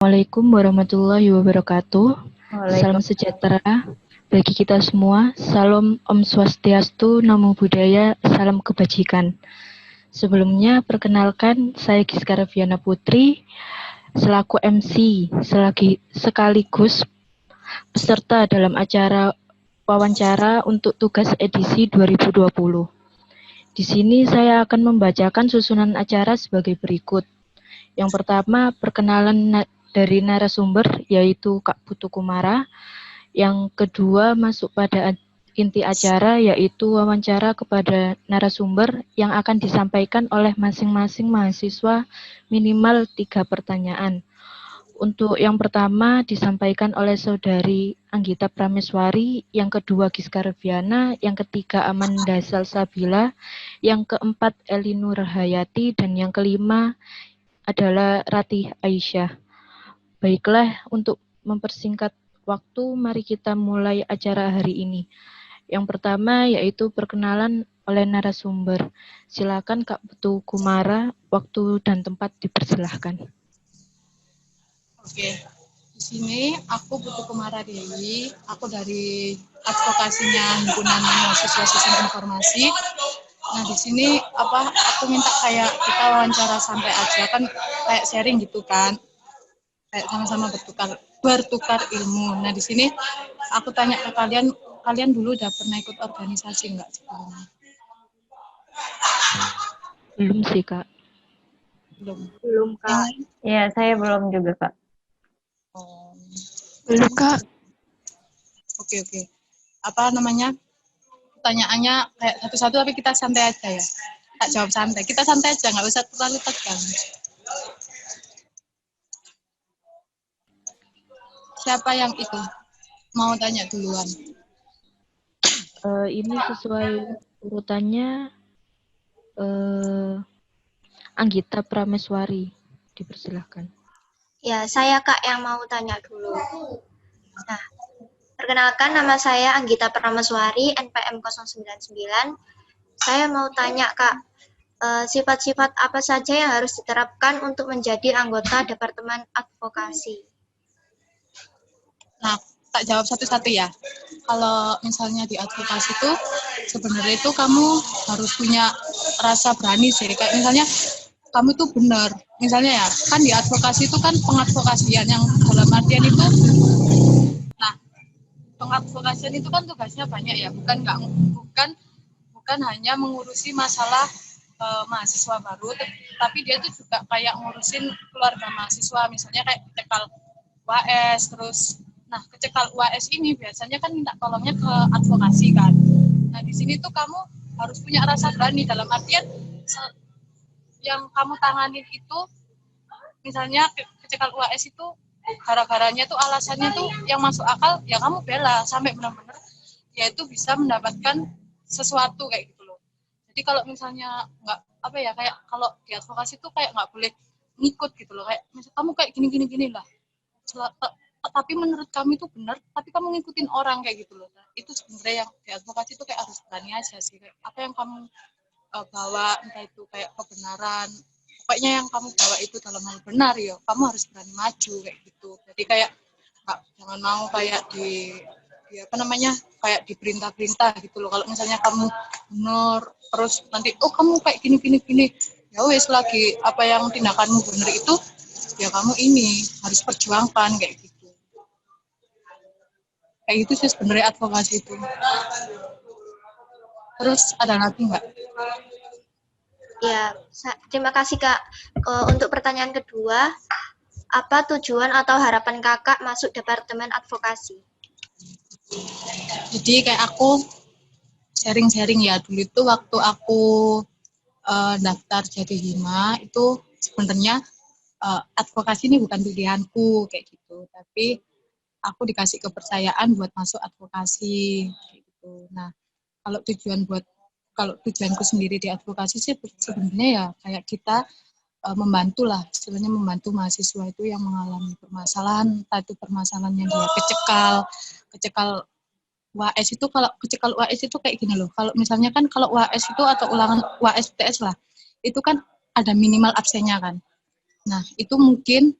Assalamualaikum warahmatullahi wabarakatuh. Salam Waalaikumsalam. sejahtera bagi kita semua. Salam Om Swastiastu, Namo Buddhaya, salam kebajikan. Sebelumnya, perkenalkan saya Giska Raviana Putri, selaku MC, sekaligus peserta dalam acara wawancara untuk tugas edisi 2020. Di sini saya akan membacakan susunan acara sebagai berikut. Yang pertama, perkenalan dari narasumber, yaitu Kak Putu Kumara. Yang kedua, masuk pada inti acara, yaitu wawancara kepada narasumber yang akan disampaikan oleh masing-masing mahasiswa minimal 3 pertanyaan. Untuk yang pertama disampaikan oleh Saudari Anggita Prameswari, yang kedua Giska Reviana, yang ketiga Amanda Salsabila, yang keempat Elinur Hayati, dan yang kelima adalah Ratih Aisyah. Baiklah, untuk mempersingkat waktu, mari kita mulai acara hari ini. Yang pertama yaitu perkenalan oleh narasumber. Silakan Kak Putu Kumara, waktu dan tempat dipersilahkan. Oke, di sini aku Putu Kumara Dewi, aku dari advokasinya Himpunan Mahasiswa Sistem Informasi. Nah di sini aku minta kayak kita wawancara santai aja kan, kayak sharing gitu kan, kayak sama-sama bertukar ilmu. Nah di sini aku tanya ke kalian, kalian dulu udah pernah ikut organisasi nggak sebelumnya? Belum sih Kak. Belum. Belum, Yang Kak. lain? Iya, saya belum juga, Kak. Oh, Belum Kak. oke. Apa namanya? Pertanyaannya kayak satu-satu tapi kita santai aja ya. Tak jawab santai. Kita santai aja, nggak usah terlalu tegang. Siapa yang itu? Mau tanya duluan. Ini sesuai urutannya Anggita Prameswari. Dipersilahkan. Ya, saya Kak yang mau tanya dulu. Nah, perkenalkan nama saya Anggita Prameswari, NPM 099. Saya mau tanya Kak, sifat-sifat apa saja yang harus diterapkan untuk menjadi anggota Departemen Advokasi? Nah, tak jawab satu-satu ya. Kalau misalnya di advokasi itu sebenarnya itu kamu harus punya rasa berani sih. Kayak misalnya kamu tuh benar. Misalnya ya, kan di advokasi itu kan pengadvokasian yang dalam artian itu, nah pengadvokasian itu kan tugasnya banyak ya, bukan hanya mengurusi masalah mahasiswa baru, tapi dia tuh juga kayak ngurusin keluarga mahasiswa, misalnya kayak cekal UAS, terus nah kecekal UAS ini biasanya kan minta tolongnya ke advokasi kan. Nah di sini tuh kamu harus punya rasa berani, dalam artian yang kamu tanganin itu, misalnya kecekal UAS itu gara-garanya tuh alasannya tuh yang masuk akal, ya kamu bela sampai benar-benar ya itu bisa mendapatkan sesuatu kayak gitu loh. Jadi kalau misalnya nggak kayak kalau di advokasi tuh kayak nggak boleh ngikut gitu loh, kayak misal kamu kayak gini lah, tapi menurut kami itu benar, tapi kamu ngikutin orang kayak gitu loh. Nah, itu sebenarnya yang di advokasi itu kayak harus berani aja sih, kayak apa yang kamu bawa, entah itu kayak kebenaran, pokoknya yang kamu bawa itu dalam hal benar ya kamu harus berani maju kayak gitu. Jadi kayak jangan mau kayak kayak diperintah-perintah gitu loh. Kalau misalnya kamu benar terus nanti kamu kayak gini ya wes, lagi apa yang tindakanmu benar itu ya kamu ini harus perjuangkan kayak gitu. Kayak gitu sih sebenarnya advokasi itu. Terus ada lagi nggak? Ya, terima kasih Kak. Untuk pertanyaan kedua, apa tujuan atau harapan Kakak masuk Departemen Advokasi? Jadi kayak aku sharing-sharing ya, dulu itu waktu aku daftar jadi Hima itu sebenarnya advokasi ini bukan pilihanku kayak gitu, tapi aku dikasih kepercayaan buat masuk advokasi kayak gitu. Nah, kalau tujuanku sendiri di advokasi sih sebenarnya ya kayak kita membantu lah, sebenarnya membantu mahasiswa itu yang mengalami permasalahan, entah itu permasalahan yang dia kecekal UAS itu. Kalau kecekal UAS itu kayak gini loh, kalau misalnya kan kalau UAS itu atau ulangan UAS UTS lah, itu kan ada minimal absennya kan. Nah, itu mungkin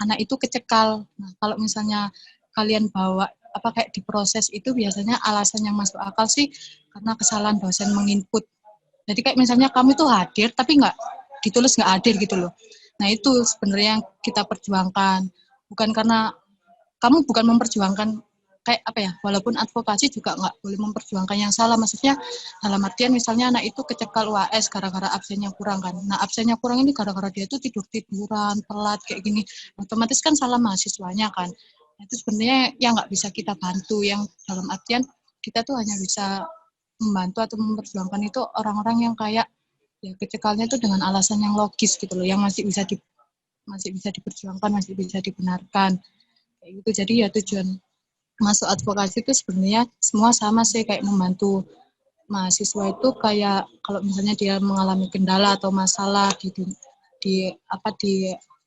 anak itu kecekal. Nah, kalau misalnya kalian bawa apa kayak diproses itu biasanya alasan yang masuk akal sih karena kesalahan dosen menginput. Jadi kayak misalnya kamu itu hadir tapi nggak ditulis nggak hadir gitu loh. Nah itu sebenarnya yang kita perjuangkan. Bukan karena kamu bukan memperjuangkan kayak apa ya, walaupun advokasi juga nggak boleh memperjuangkan yang salah. Maksudnya dalam artian misalnya anak itu kecekal UAS gara-gara absennya kurang kan. Nah absennya kurang ini gara-gara dia tuh tidur-tiduran, telat kayak gini. Otomatis kan salah mahasiswanya kan. Nah, itu sebenarnya yang nggak bisa kita bantu. Yang dalam artian kita tuh hanya bisa membantu atau memperjuangkan itu orang-orang yang kayak ya kecekalnya itu dengan alasan yang logis gitu loh, yang masih bisa diperjuangkan, masih bisa dibenarkan kayak gitu. Jadi ya tujuan masuk advokasi itu sebenarnya semua sama sih, kayak membantu mahasiswa itu kayak kalau misalnya dia mengalami kendala atau masalah di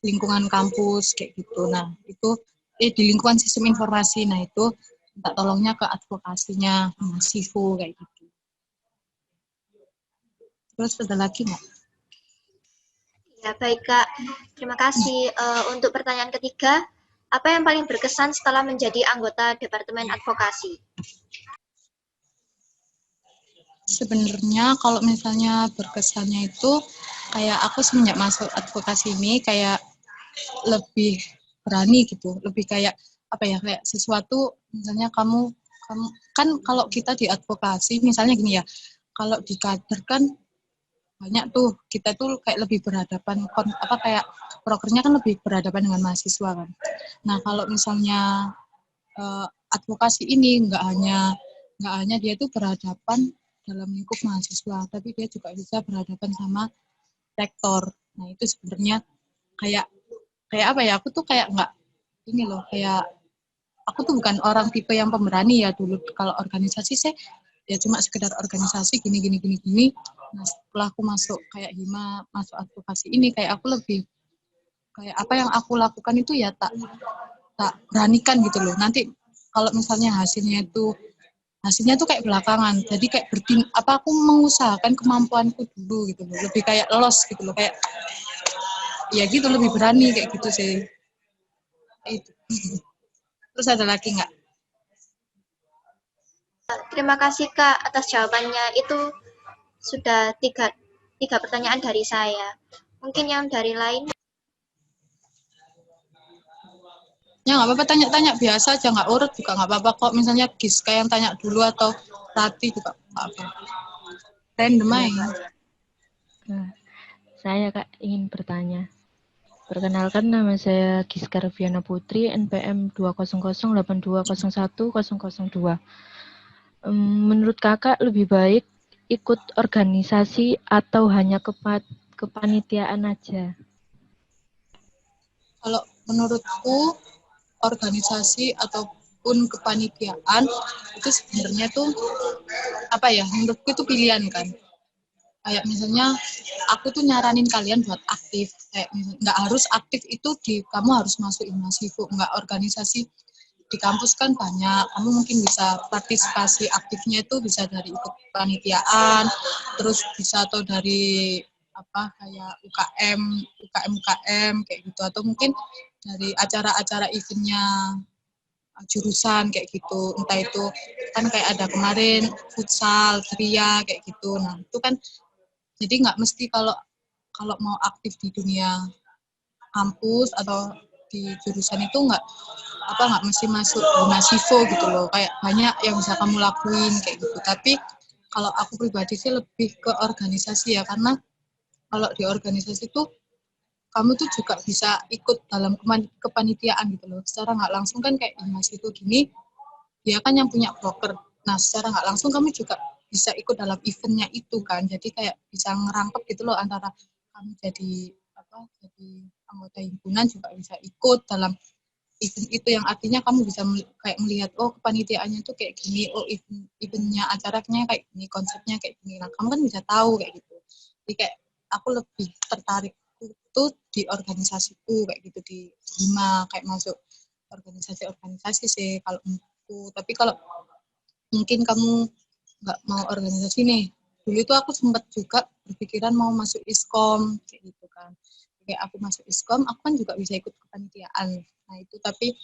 lingkungan kampus kayak gitu. Nah, itu di lingkungan sistem informasi. Nah, itu minta tolongnya ke advokasinya mahasiswa kayak gitu. Terus ada lagi nggak? Ya, baik Kak. Terima kasih. Untuk pertanyaan ketiga, apa yang paling berkesan setelah menjadi anggota Departemen Advokasi? Sebenarnya kalau misalnya berkesannya itu kayak aku semenjak masuk advokasi ini kayak lebih berani gitu, lebih kayak apa ya, kayak sesuatu misalnya kamu kan kalau kita di advokasi misalnya gini ya, kalau di kader kan banyak tuh kita tuh kayak lebih berhadapan kayak prokernya kan lebih berhadapan dengan mahasiswa kan. Nah kalau misalnya advokasi ini nggak hanya dia tuh berhadapan dalam lingkup mahasiswa, tapi dia juga bisa berhadapan sama rektor. Nah itu sebenarnya kayak apa ya, aku tuh kayak nggak ini loh, kayak aku tuh bukan orang tipe yang pemberani ya dulu. Kalau organisasi saya ya cuma sekedar organisasi gini. Nah setelah aku masuk kayak Hima, masuk advokasi ini kayak aku lebih kayak apa yang aku lakukan itu ya tak beranikan gitu loh. Nanti kalau misalnya hasilnya tuh kayak belakangan, jadi kayak aku mengusahakan kemampuanku dulu gitu loh, lebih kayak los gitu loh, kayak ya gitu, lebih berani kayak gitu sih itu. Terus ada lagi nggak? Terima kasih Kak atas jawabannya. Itu sudah tiga pertanyaan dari saya. Mungkin yang dari lain? Ya nggak apa-apa, tanya-tanya biasa aja, nggak urut juga nggak apa-apa kok. Misalnya Giska yang tanya dulu atau Rati juga nggak apa, random aja. Nah, saya Kak ingin bertanya. Perkenalkan, nama saya Giska Reviana Putri, NPM 20082010002. Menurut Kakak lebih baik ikut organisasi atau hanya kepanitiaan aja? Kalau menurutku organisasi ataupun kepanitiaan itu sebenarnya tuh apa ya, menurutku itu pilihan kan. Kayak misalnya aku tuh nyaranin kalian buat aktif, kayak nggak harus aktif itu kamu harus masuk Himasifu, nggak, organisasi di kampus kan banyak, kamu mungkin bisa partisipasi aktifnya itu bisa dari ikut panitiaan, terus bisa atau dari apa kayak UKM kayak gitu, atau mungkin dari acara-acara eventnya jurusan kayak gitu, entah itu kan kayak ada kemarin futsal, tria kayak gitu. Nah itu kan jadi nggak mesti kalau mau aktif di dunia kampus atau di jurusan itu nggak mesti masuk Himasivo gitu loh, kayak banyak yang bisa kamu lakuin kayak gitu. Tapi kalau aku pribadi sih lebih ke organisasi ya, karena kalau di organisasi itu kamu tuh juga bisa ikut dalam kepanitiaan gitu loh, secara nggak langsung kan. Kayak Himasivo gini dia kan yang punya broker, nah secara nggak langsung kamu juga bisa ikut dalam eventnya itu kan, jadi kayak bisa ngerangkep gitu loh, antara kamu jadi anggota himpunan juga bisa ikut dalam event itu, yang artinya kamu bisa kayak melihat oh kepanitiaannya tuh kayak gini, oh eventnya acaranya kayak gini, konsepnya kayak gini. Nah kamu kan bisa tahu kayak gitu. Jadi kayak aku lebih tertarik itu di organisasiku kayak gitu, di Hima, kayak masuk organisasi sih kalau menurutku. Tapi kalau mungkin kamu nggak mau organisasi nih, dulu itu aku sempat juga berpikiran mau masuk ISKOM kayak gitu kan. kayak aku masuk Iskom, aku kan juga bisa ikut kepanitiaan. Nah itu tapi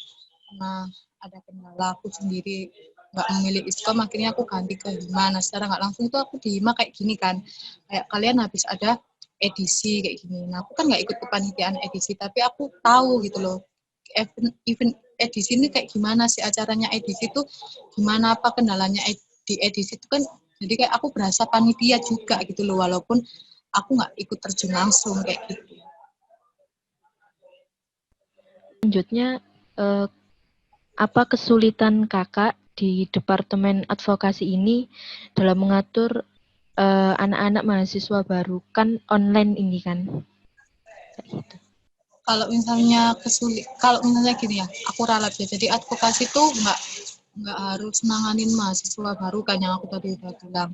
karena ada kendala aku sendiri nggak memilih Iskom, akhirnya aku ganti ke Hima. Nah secara nggak langsung itu aku di Hima kayak gini kan, kayak kalian habis ada edisi kayak gini. Nah aku kan nggak ikut kepanitiaan edisi, tapi aku tahu gitu loh event edisi ini kayak gimana sih acaranya edisi itu gimana, apa kendalanya di edisi itu kan, jadi kayak aku berasa panitia juga gitu loh walaupun aku nggak ikut terjun langsung kayak gitu. Selanjutnya, apa kesulitan kakak di Departemen Advokasi ini dalam mengatur anak-anak mahasiswa baru, kan online ini kan? Kayak gitu. Kalau misalnya gini ya, aku ralat ya. Jadi advokasi itu nggak harus nanganin mahasiswa baru kan yang aku tadi udah bilang.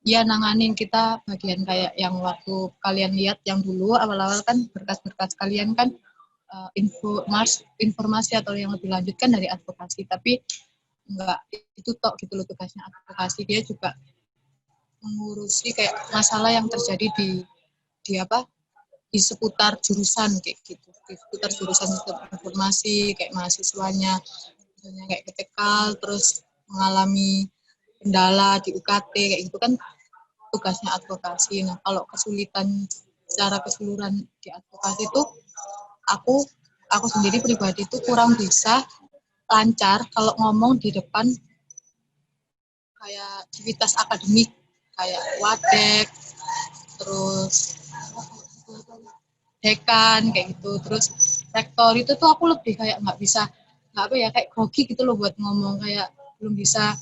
Ya nanganin kita bagian kayak yang waktu kalian lihat yang dulu awal-awal kan berkas-berkas kalian kan informasi atau yang lebih lanjut kan dari advokasi. Tapi nggak itu tok gitu loh tugasnya advokasi, dia juga mengurusi kayak masalah yang terjadi di apa di seputar jurusan kayak gitu, di seputar jurusan informasi kayak mahasiswanya misalnya kayak ketekal terus mengalami kendala di UKT kayak gitu kan tugasnya advokasi. Nah kalau kesulitan secara keseluruhan di advokasi itu aku sendiri pribadi itu kurang bisa lancar kalau ngomong di depan kayak aktivitas akademik kayak wadek, terus dekan kayak gitu, terus rektor itu tuh aku lebih kayak nggak apa ya kayak grogi gitu loh buat ngomong, kayak belum bisa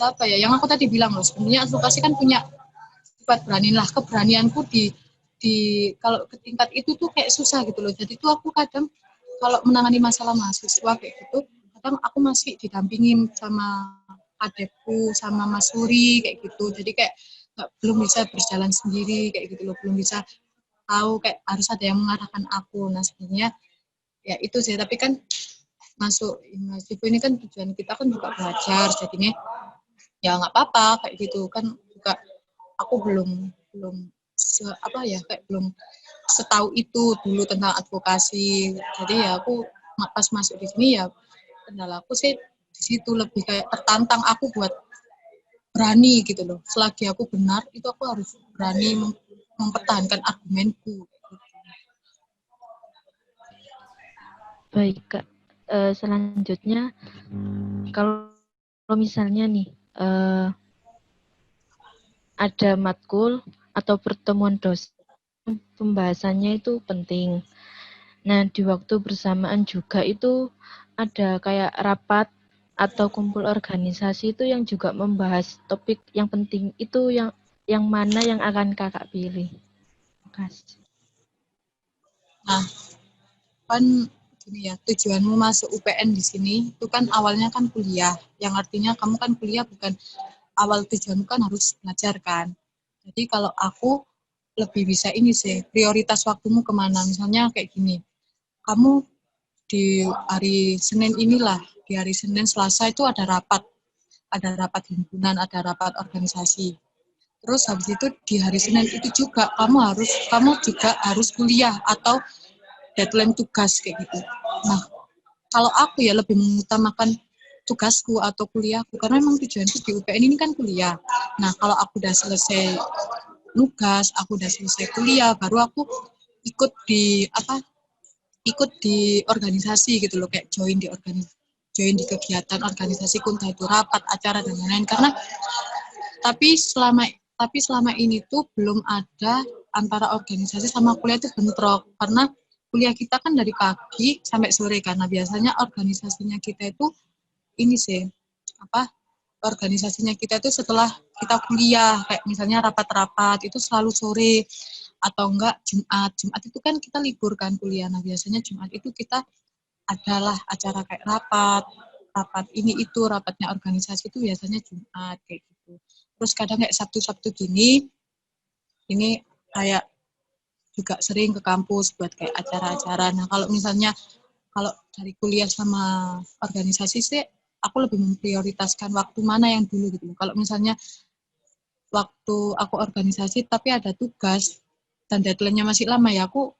apa ya yang aku tadi bilang loh, sebenarnya advokasi kan punya sifat berani lah, keberanianku di kalau ke tingkat itu tuh kayak susah gitu loh. Jadi tuh aku kadang kalau menangani masalah mahasiswa kayak gitu kadang aku masih didampingin sama adekku sama Mas Suri kayak gitu, jadi kayak belum bisa berjalan sendiri kayak gitu loh, belum bisa tahu kayak harus ada yang mengarahkan aku. Nah sebenarnya ya itu sih, tapi kan masuk mahasiswa ini kan tujuan kita kan juga belajar, jadinya ya nggak apa-apa kayak gitu kan, juga aku belum belum apa ya kayak belum setahu itu dulu tentang advokasi. Jadi ya aku pas masuk di sini ya kendalaku sih di situ, lebih kayak tertantang aku buat berani gitu loh. Selagi aku benar itu aku harus berani mempertahankan argumenku. Baik Kak, selanjutnya kalau misalnya nih ada matkul atau pertemuan dosen pembahasannya itu penting. Nah, di waktu bersamaan juga itu ada kayak rapat atau kumpul organisasi itu yang juga membahas topik yang penting itu, yang mana yang akan kakak pilih? Makasih. Nah, kan gini ya, tujuanmu masuk UPN di sini itu kan awalnya kan kuliah, yang artinya kamu kan kuliah bukan awal tujuanmu kan harus belajar kan. Jadi kalau aku lebih bisa ini sih, prioritas waktumu kemana, misalnya kayak gini, kamu di hari Senin inilah, di hari Senin Selasa itu ada rapat himpunan, ada rapat organisasi. Terus habis itu di hari Senin itu juga kamu juga harus kuliah atau deadline tugas kayak gitu. Nah, kalau aku ya lebih mengutamakan tugasku atau kuliahku karena memang tujuanku di UPN ini kan kuliah. Nah, kalau aku udah selesai nugas, aku udah selesai kuliah, baru aku ikut di organisasi gitu loh, kayak join di kegiatan organisasi, entah itu rapat, acara dan lain-lain. Karena tapi selama ini tuh belum ada antara organisasi sama kuliah itu bentrok, karena kuliah kita kan dari pagi sampai sore, karena biasanya organisasinya kita itu ini sih organisasinya kita itu setelah kita kuliah, kayak misalnya rapat-rapat itu selalu sore atau enggak Jumat itu kan kita libur kan kuliah. Nah biasanya Jumat itu kita adalah acara kayak rapat ini itu, rapatnya organisasi itu biasanya Jumat kayak gitu. Terus kadang kayak Sabtu gini ini kayak juga sering ke kampus buat kayak acara-acara. Nah kalau misalnya kalau dari kuliah sama organisasi sih aku lebih memprioritaskan waktu mana yang dulu gitu. Kalau misalnya waktu aku organisasi tapi ada tugas, dan deadline-nya masih lama ya, aku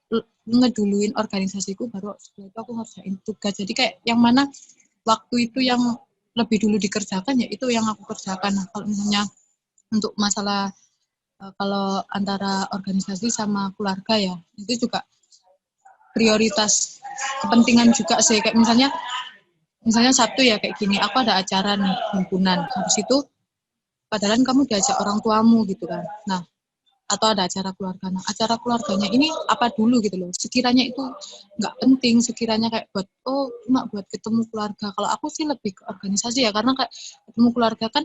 ngeduluin organisasiku, baru setelah itu aku ngerjain tugas. Jadi kayak yang mana waktu itu yang lebih dulu dikerjakan ya itu yang aku kerjakan. Nah, kalau misalnya untuk masalah kalau antara organisasi sama keluarga ya, itu juga prioritas kepentingan juga sih. Kayak misalnya Sabtu ya kayak gini, aku ada acara nih himpunan, habis itu padahal kamu diajak orang tuamu gitu kan. Nah, atau ada acara keluarga. Nah, acara keluarganya ini apa dulu gitu loh. Sekiranya itu nggak penting, sekiranya kayak cuma buat ketemu keluarga. Kalau aku sih lebih ke organisasi ya, karena kayak ketemu keluarga kan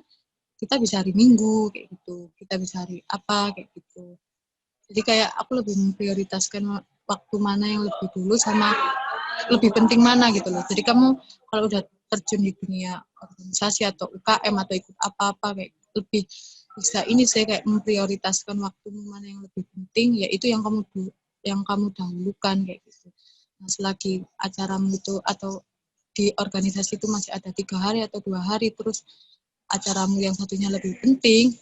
kita bisa hari Minggu kayak gitu, kita bisa hari apa kayak gitu. Jadi kayak aku lebih memprioritaskan waktu mana yang lebih dulu sama lebih penting mana gitu loh. Jadi kamu kalau udah terjun di dunia organisasi atau UKM atau ikut apa-apa kayak lebih bisa ini saya kayak memprioritaskan waktu mana yang lebih penting, yaitu yang kamu dahulukan kayak gitu. Nah, selagi acaramu itu atau di organisasi itu masih ada 3 hari atau 2 hari, terus acaramu yang satunya lebih penting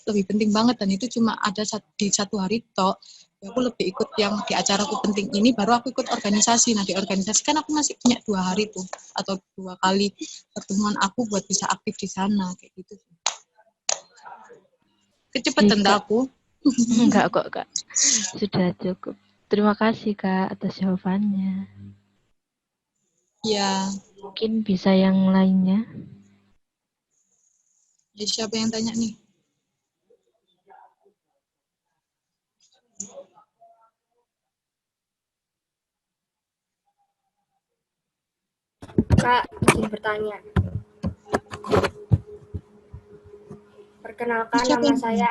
banget, dan itu cuma ada di 1 hari tok, ya aku lebih ikut yang di acaraku penting ini, baru aku ikut organisasi. Nah, di organisasi kan aku masih punya 2 hari tuh, atau 2 kali pertemuan aku buat bisa aktif di sana, kayak gitu. Kecepatan dah aku. Enggak kok, Kak. Sudah cukup. Terima kasih, Kak, atas jawabannya. Ya, Mungkin bisa yang lainnya. ya siapa yang tanya nih? Kak, izin bertanya. Perkenalkan, Siapa nama yang saya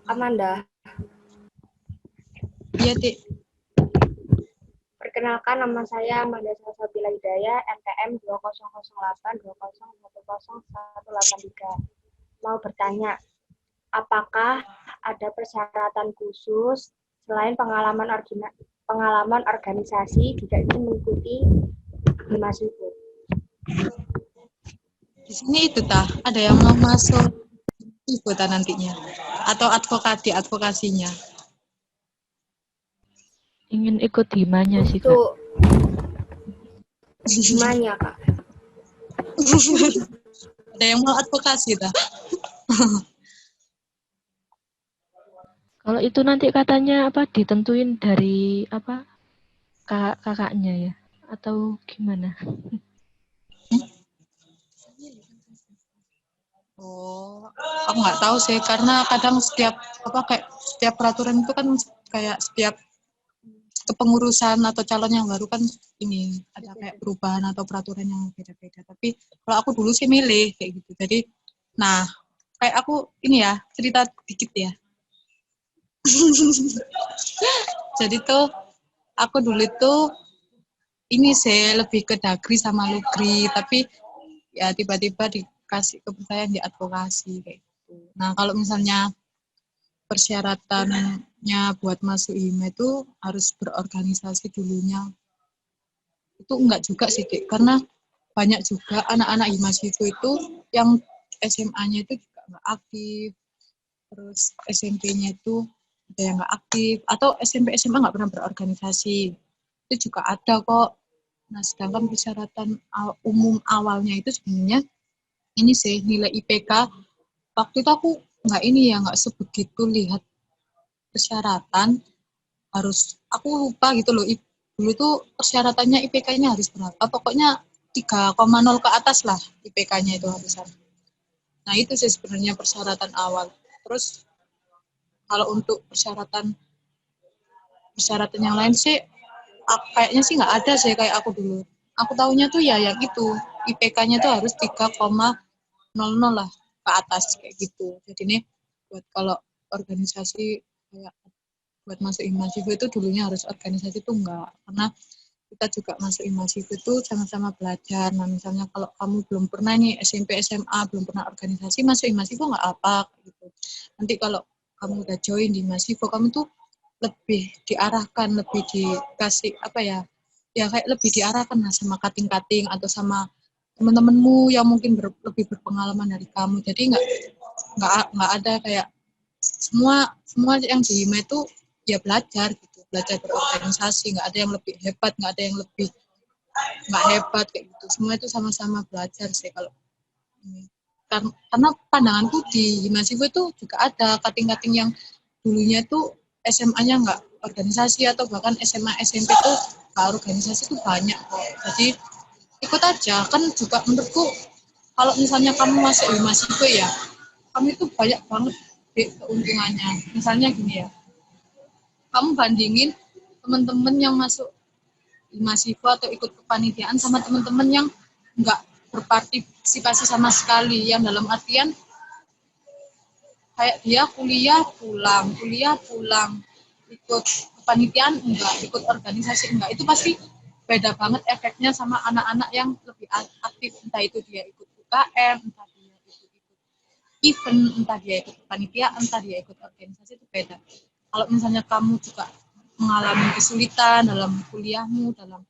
Amanda. Iya, Tik. Perkenalkan, nama saya Amanda Salsabila Hidayah, NPM 200820111083. Mau bertanya, apakah ada persyaratan khusus selain pengalaman organisasi jika ingin mengikuti mahasiswa? Di sini itu ada yang mau masuk itu nantinya, atau advokasinya. Ingin ikut himanya sih, Kak. Untuk gimana, Kak? Ada yang mau advokasi Kalau itu nanti katanya ditentuin dari kakaknya ya, atau gimana? Oh, aku nggak tahu sih, karena kadang setiap peraturan itu kan kayak setiap kepengurusan atau calon yang baru kan ini ada kayak perubahan atau peraturan yang beda-beda. Tapi kalau aku dulu sih milih kayak gitu. Jadi, nah kayak aku ini ya cerita dikit ya. Jadi tuh aku dulu tuh ini sih lebih ke dagri sama lugri, tapi ya tiba-tiba dikasih kepercayaan di advokasi kayak gitu. Nah, kalau misalnya persyaratannya buat masuk hima itu harus berorganisasi dulunya. Itu enggak juga sih, Dik, karena banyak juga anak-anak himasiku itu yang SMA-nya itu juga enggak aktif, terus SMP-nya itu ada yang enggak aktif, atau SMP SMA enggak pernah berorganisasi. Itu juga ada kok. Nah, sedangkan persyaratan umum awalnya itu sebenarnya ini sih nilai IPK. Waktu itu aku nggak sebegitu lihat persyaratan, aku lupa gitu loh. Dulu tuh persyaratannya IPK-nya harus berapa? Pokoknya 3,0 ke atas lah IPK-nya itu harusan. Nah, itu sih sebenarnya persyaratan awal. Terus kalau untuk persyaratan yang lain sih kayaknya sih nggak ada sih kayak aku dulu. Aku tahunya tuh ya yang itu IPK-nya tuh harus 3,00 lah ke atas kayak gitu. Jadi nih buat kalau organisasi kayak buat masuk Himasivo itu dulunya harus organisasi itu enggak, karena kita juga masuk Himasivo itu sama-sama belajar. Nah, misalnya kalau kamu belum pernah nih SMP SMA belum pernah organisasi, masuk Himasivo enggak apa gitu. Nanti kalau kamu udah join di Himasivo, kamu tuh lebih diarahkan, lebih dikasih ya kayak lebih diarahkan lah sama kating-kating atau sama teman-temanmu yang mungkin lebih berpengalaman dari kamu. Jadi nggak ada kayak semua yang di Hima itu ya belajar gitu, belajar berorganisasi. Nggak ada yang lebih hebat, nggak ada yang lebih nggak hebat kayak gitu. Semua itu sama-sama belajar sih kalau ini. Karena pandanganku di Himasivo itu juga ada kating-kating yang dulunya tuh SMA-nya nggak organisasi atau bahkan SMA SMP tuh nggak organisasi tuh banyak kok. Jadi ikut aja kan juga menurutku kalau misalnya kamu masuk Himasivo ya, kamu itu banyak banget keuntungannya. Misalnya gini ya, kamu bandingin teman-teman yang masuk Himasivo atau ikut kepanitiaan sama teman-teman yang nggak berpartisipasi sama sekali, yang dalam artian kayak dia kuliah pulang, ikut kepanitiaan enggak, ikut organisasi enggak, itu pasti beda banget efeknya sama anak-anak yang lebih aktif, entah itu dia ikut UKM, entah dia ikut event, entah dia ikut kepanitiaan, entah dia ikut organisasi, itu beda. Kalau misalnya kamu juga mengalami kesulitan dalam kuliahmu, dalam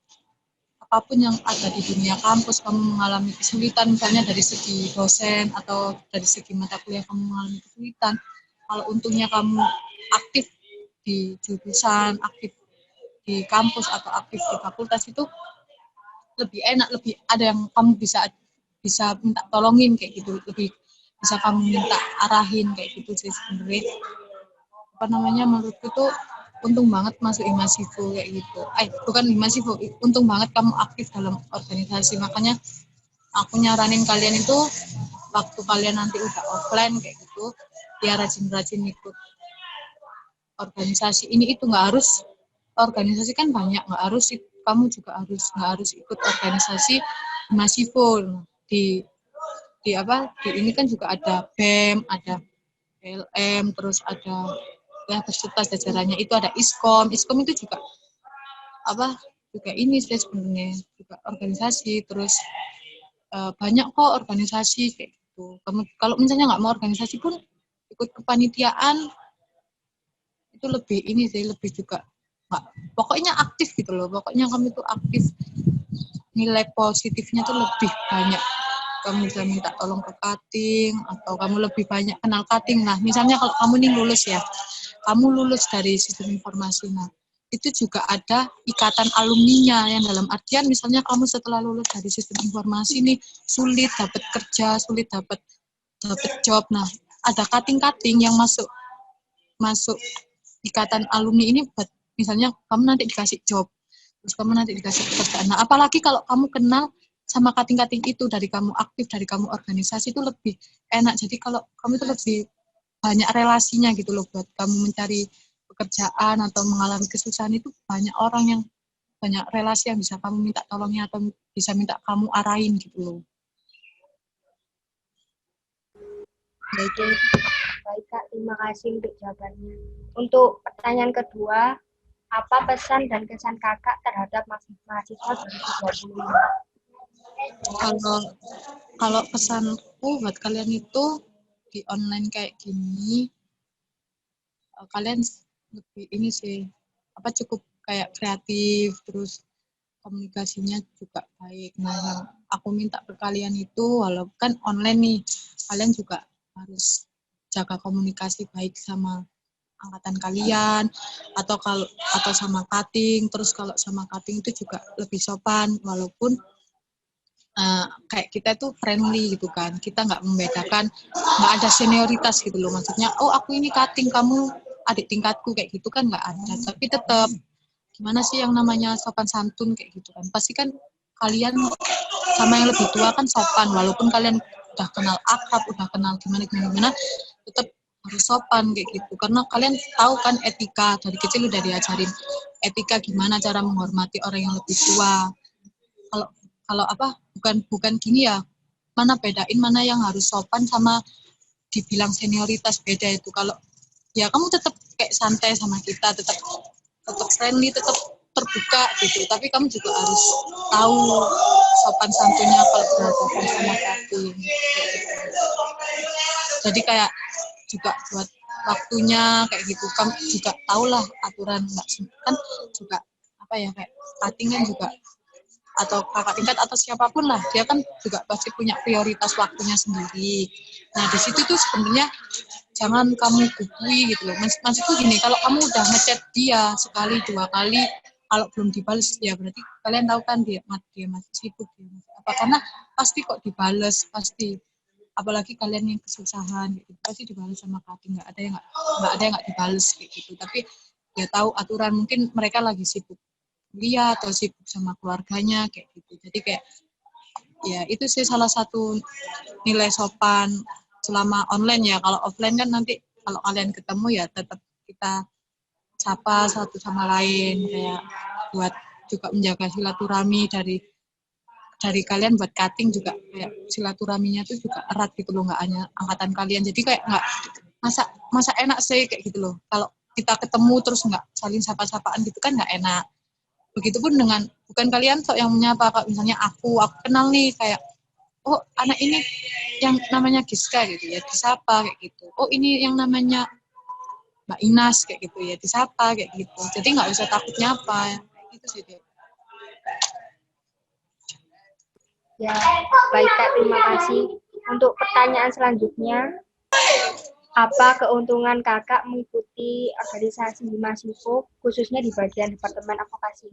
apapun yang ada di dunia kampus, kamu mengalami kesulitan, misalnya dari segi dosen atau dari segi mata kuliah kamu mengalami kesulitan, kalau untungnya kamu aktif di jurusan, aktif di kampus atau aktif di fakultas, itu lebih enak, lebih ada yang kamu bisa minta tolongin kayak gitu, lebih bisa kamu minta arahin kayak gitu sih sebenarnya. Apa namanya, menurutku tuh untung banget masuk Himasivo kayak gitu. Bukan Himasivo, untung banget kamu aktif dalam organisasi. Makanya aku nyaranin kalian itu waktu kalian nanti udah offline kayak gitu, ya rajin-rajin ikut organisasi ini itu. Nggak harus organisasi kan banyak, nggak harus kamu juga nggak harus ikut organisasi Himasivo. Di ini kan juga ada BEM, ada PLM, terus ada ya beserta jajarannya itu, ada ISKOM itu juga juga ini sih sebenarnya, juga organisasi. Terus banyak kok organisasi kayak gitu. Kamu kalau misalnya nggak mau organisasi pun ikut kepanitiaan itu lebih ini sih, lebih juga nggak, pokoknya aktif gitu loh, pokoknya kamu itu aktif, nilai positifnya tuh lebih banyak. Kamu bisa minta tolong ke cutting, atau kamu lebih banyak kenal cutting. Nah, misalnya kalau kamu nih lulus ya, kamu lulus dari sistem informasi, nah itu juga ada ikatan alumninya, yang dalam artian misalnya kamu setelah lulus dari sistem informasi nih sulit dapat kerja, sulit dapat job, nah ada cutting yang masuk ikatan alumni ini buat misalnya kamu nanti dikasih job, terus kamu nanti dikasih pekerjaan. Nah, apalagi kalau kamu kenal sama cutting itu, dari kamu aktif, dari kamu organisasi, itu lebih enak. Jadi kalau kamu itu lebih banyak relasinya gitu loh, buat kamu mencari pekerjaan atau mengalami kesusahan, itu banyak orang yang banyak relasi yang bisa kamu minta tolongnya atau bisa minta kamu arahin gitu loh. Baik Kak, terima kasih untuk jawabannya. Untuk pertanyaan kedua, apa pesan dan kesan Kakak terhadap mahasiswa 2025? Kalau pesanku buat kalian itu, di online kayak gini, kalian lebih ini sih, cukup kayak kreatif, terus komunikasinya juga baik. Nah, yang aku minta ke kalian itu, walaupun kan online nih, kalian juga harus jaga komunikasi baik sama angkatan kalian, atau sama cutting. Terus kalau sama cutting itu juga lebih sopan, walaupun kayak kita tuh friendly gitu kan, kita nggak membedakan, nggak ada senioritas gitu loh, maksudnya aku ini cutting, kamu adik tingkatku kayak gitu kan, nggak ada. Tapi tetap gimana sih yang namanya sopan santun kayak gitu kan, pasti kan kalian sama yang lebih tua kan sopan, walaupun kalian udah kenal akrab, udah kenal gimana, tetap harus sopan kayak gitu, karena kalian tahu kan etika, dari kecil udah diajarin etika, gimana cara menghormati orang yang lebih tua. Kalau bukan gini ya, mana bedain mana yang harus sopan sama dibilang senioritas, beda itu. Kalau ya kamu tetap kayak santai sama kita, tetap friendly, tetap terbuka gitu, tapi kamu juga harus tahu sopan santunnya kalau berhadapan sama cutting gitu. Jadi kayak juga buat waktunya kayak gitu, kamu juga tahulah aturan, nggak kan juga kayak cutting kan juga, atau kakak tingkat atau siapapun lah, dia kan juga pasti punya prioritas waktunya sendiri. Nah, di situ tuh sebenarnya jangan kamu gugui gitu loh. Maksudku gini, kalau kamu udah ngechat dia sekali 2 kali, kalau belum dibales ya berarti kalian tahu kan dia masih sibuk, dia masih apa, karena pasti kok dibales, pasti, apalagi kalian yang kesusahan gitu, pasti dibales sama cutting, nggak ada yang nggak dibales kayak gitu. Tapi dia tahu aturan, mungkin mereka lagi sibuk kuliah atau sibuk sama keluarganya kayak gitu. Jadi kayak ya itu sih salah satu nilai sopan selama online ya. Kalau offline kan nanti kalau kalian ketemu ya tetap kita sapa satu sama lain, kayak buat juga menjaga silaturahmi dari kalian, buat cutting juga kayak silaturahminya tuh juga erat gitu loh, nggak hanya angkatan kalian. Jadi kayak nggak masa enak sih kayak gitu loh. Kalau kita ketemu terus nggak saling sapa-sapaan gitu kan nggak enak. Begitupun dengan bukan kalian sok yang menyapa, kalau misalnya aku kenal nih kayak, oh anak ini yang namanya Giska gitu ya, disapa kayak gitu. Oh ini yang namanya Mbak Inas kayak gitu ya, disapa kayak gitu. Jadi nggak usah takut nyapa, kayak gitu sih dia. Ya, baik Kak, terima kasih. Untuk pertanyaan selanjutnya, apa keuntungan Kakak mengikuti organisasi mahasiswa, khususnya di bagian Departemen Advokasi?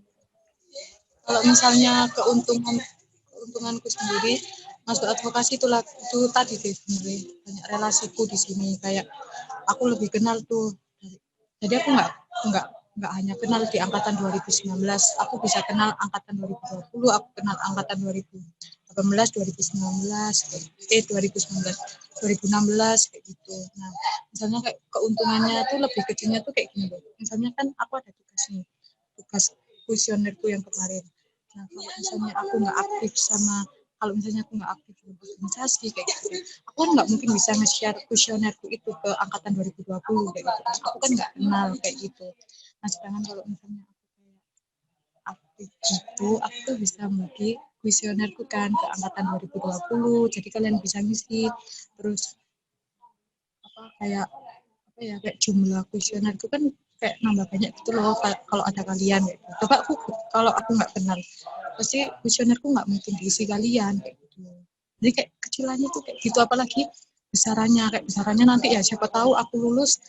Kalau misalnya keuntunganku sendiri masuk advokasi itu tadi sih sebenarnya, banyak relasiku di sini, kayak aku lebih kenal tuh. Jadi aku nggak hanya kenal di angkatan 2019, aku bisa kenal angkatan 2020, aku kenal angkatan 2018, 2019, 2019, 2016 kayak gitu. Nah, misalnya kayak keuntungannya tuh lebih kecilnya tuh kayak gini loh. Misalnya kan aku ada tugas kuesionerku yang kemarin. Nah, kalau misalnya aku nggak aktif di organisasi kayak gitu, aku kan nggak mungkin bisa nge-share kuesionerku itu ke angkatan 2020 kayak gitu. Aku kan nggak kenal kayak gitu. Nah, sedangkan kalau misalnya aku kayak aktif gitu, aku tuh bisa bagi kuesionerku kan ke angkatan 2020. Jadi kalian bisa ngisi, terus kayak kayak jumlah kuesionerku kan kayak nambah banyak gitu loh kalau ada kalian gitu. Coba kalau aku nggak kenal, pasti kuesionerku nggak mungkin diisi kalian kayak gitu. Jadi kayak kecilannya tuh kayak gitu, apalagi besarannya nanti ya siapa tahu aku lulus,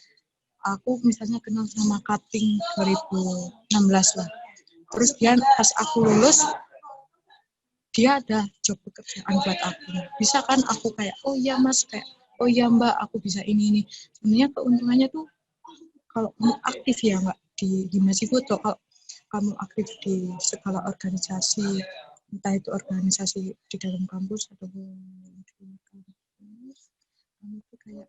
aku misalnya kenal sama cutting 2016 lah. Terus dia pas aku lulus, dia ada job pekerjaan buat aku. Bisa kan aku kayak, oh iya mas, kayak, oh iya mbak, aku bisa ini. Sebenarnya keuntungannya tuh kalau kamu aktif ya mbak di Masih Foto, kalau kamu aktif di segala organisasi, entah itu organisasi di dalam kampus atau di kampus, kamu tuh kayak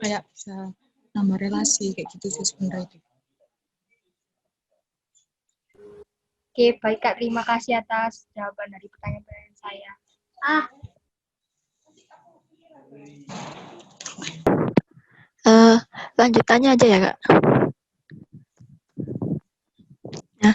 kayak bisa nambah relasi kayak gitu sih sebenarnya. Oke, baik Kak, terima kasih atas jawaban dari pertanyaan-pertanyaan saya. Lanjutannya aja ya Kak. Nah,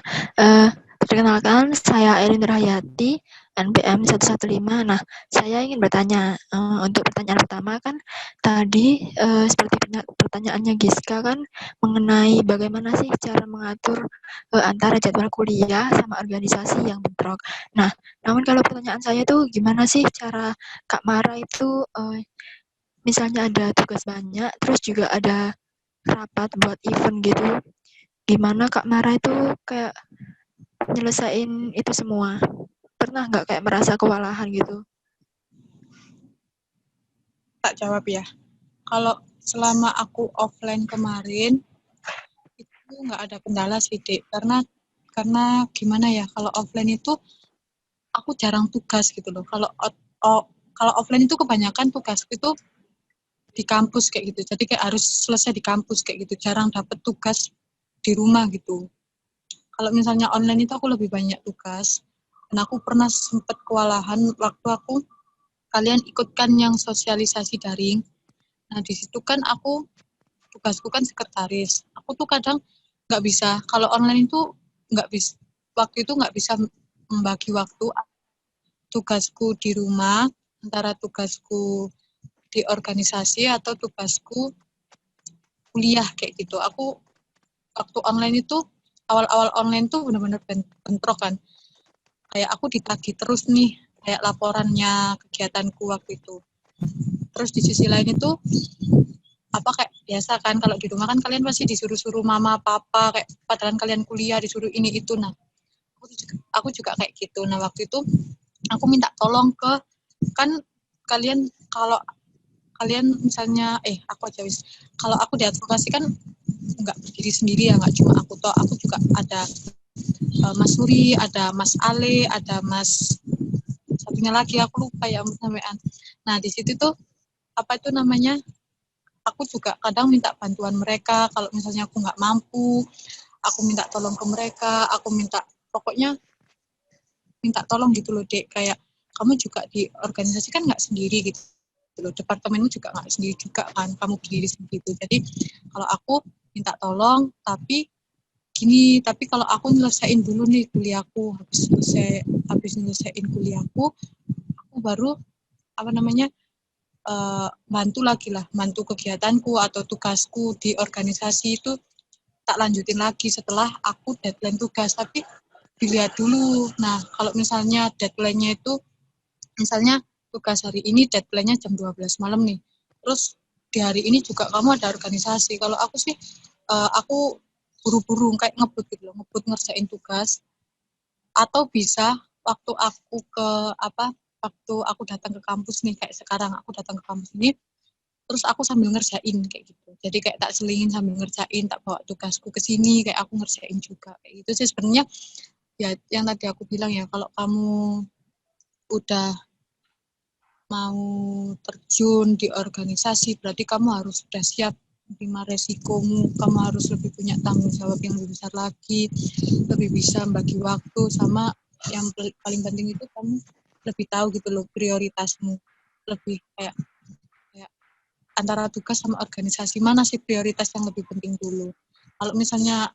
perkenalkan saya Erin Rahayati, NPM 115. Nah, saya ingin bertanya, untuk pertanyaan pertama kan tadi seperti pertanyaannya Giska kan mengenai bagaimana sih cara mengatur antara jadwal kuliah sama organisasi yang bentrok. Nah, namun kalau pertanyaan saya tuh gimana sih cara Kak Mara itu misalnya ada tugas banyak, terus juga ada rapat buat event gitu. Gimana Kak Mara itu kayak nyelesain itu semua? Pernah nggak kayak merasa kewalahan gitu? Tak jawab ya. Kalau selama aku offline kemarin, itu nggak ada kendala sih, Dek. Karena gimana ya, kalau offline itu aku jarang tugas gitu loh. Kalau offline itu kebanyakan tugas itu di kampus kayak gitu. Jadi kayak harus selesai di kampus kayak gitu. Jarang dapet tugas di rumah gitu. Kalau misalnya online itu aku lebih banyak tugas. Dan aku pernah sempat kewalahan waktu kalian ikutkan yang sosialisasi daring. Nah, di situ kan tugasku kan sekretaris. Aku tuh kadang nggak bisa, kalau online itu nggak bisa, waktu itu nggak bisa membagi waktu tugasku di rumah, antara tugasku di organisasi atau tugasku kuliah kayak gitu. Aku waktu online itu, awal-awal online tuh benar-benar bentrok kan. Kayak aku ditagih terus nih, kayak laporannya kegiatanku waktu itu. Terus di sisi lain itu apa kayak biasa kan kalau di rumah kan kalian pasti disuruh-suruh mama papa kayak padahal kalian kuliah disuruh ini itu. Nah aku juga kayak gitu. Nah waktu itu aku minta tolong ke, kan kalian kalau kalian misalnya aku aja wis, kalau aku di advokasi kan nggak berdiri sendiri ya, nggak cuma aku toh, aku juga ada Mas Suri, ada Mas Ale, ada Mas satunya lagi aku lupa ya namanya. Nah di situ tuh apa itu namanya, aku juga kadang minta bantuan mereka kalau misalnya aku nggak mampu, aku minta tolong ke mereka, aku minta pokoknya minta tolong gitu loh Dek, kayak kamu juga di organisasi kan nggak sendiri gitu loh, departemenmu juga nggak sendiri juga kan, kamu berdiri sendiri gitu. Jadi kalau aku minta tolong, tapi gini, tapi kalau aku nyelesain dulu nih kuliahku, habis nyelesain kuliahku, aku baru apa namanya bantu lagi lah, bantu kegiatanku atau tugasku di organisasi itu tak lanjutin lagi setelah aku deadline tugas, tapi dilihat dulu. Nah, kalau misalnya deadline-nya itu, misalnya tugas hari ini deadline-nya jam 12 malam nih, terus di hari ini juga kamu ada organisasi. Kalau aku sih, aku buru-buru kayak ngebut gitu loh, ngebut ngerjain tugas, atau bisa waktu aku waktu aku datang ke kampus nih, kayak sekarang aku datang ke kampus ini, terus aku sambil ngerjain kayak gitu. Jadi kayak tak selingin sambil ngerjain, tak bawa tugasku ke sini, kayak aku ngerjain juga. Kayak gitu sih sebenarnya. Ya yang tadi aku bilang ya, kalau kamu udah mau terjun di organisasi, berarti kamu harus sudah siap menerima resikomu, kamu harus lebih punya tanggung jawab yang lebih besar lagi, lebih bisa bagi waktu, sama yang paling penting itu kamu lebih tahu gitu loh prioritasmu, lebih kayak antara tugas sama organisasi, mana sih prioritas yang lebih penting dulu. Kalau misalnya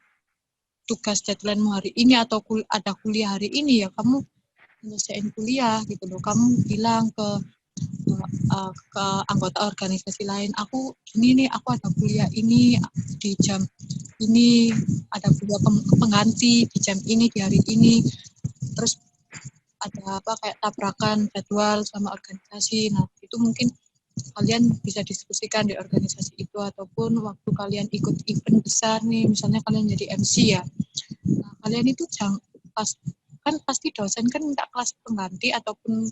tugas deadline-mu hari ini atau ada kuliah hari ini, ya kamu nyelesain kuliah gitu loh. Kamu bilang ke anggota organisasi lain, aku gini nih, aku ada kuliah ini di jam ini, ada kuliah pengganti di jam ini, di hari ini, terus ada apa kayak tabrakan jadwal sama organisasi. Nah itu mungkin kalian bisa diskusikan di organisasi itu, ataupun waktu kalian ikut event besar nih, misalnya kalian jadi MC ya, nah kalian itu kan pasti dosen kan minta kelas pengganti ataupun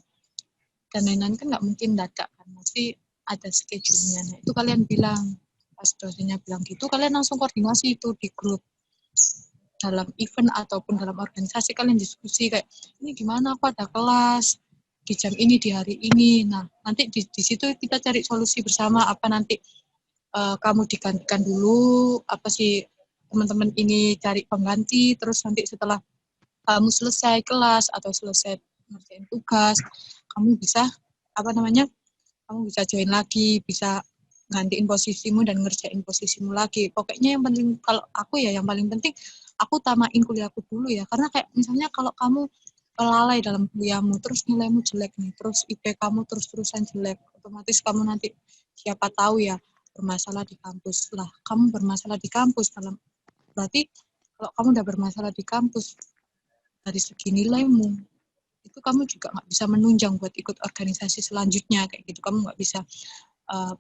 dan lain-lain, kan nggak mungkin dadak kan, pasti ada schedule-nya. Nah itu kalian bilang, pas dosennya bilang gitu, kalian langsung koordinasi itu di grup dalam event ataupun dalam organisasi, kalian diskusi kayak ini gimana, aku ada kelas di jam ini di hari ini. Nah nanti di situ kita cari solusi bersama, apa nanti kamu digantikan dulu, apa sih teman-teman ini cari pengganti, terus nanti setelah kamu selesai kelas atau selesai ngerjain tugas, kamu bisa kamu bisa join lagi, bisa gantiin posisimu dan ngerjain posisimu lagi. Pokoknya yang penting kalau aku ya, yang paling penting aku tamain kuliahku dulu ya, karena kayak misalnya kalau kamu lalai dalam kuliahmu, terus nilaimu jelek nih, terus IP kamu terus-terusan jelek, otomatis kamu nanti siapa tahu ya bermasalah di kampus lah. Kamu bermasalah di kampus berarti kalau kamu udah bermasalah di kampus dari segi nilaimu, itu kamu juga nggak bisa menunjang buat ikut organisasi selanjutnya kayak gitu. Kamu nggak bisa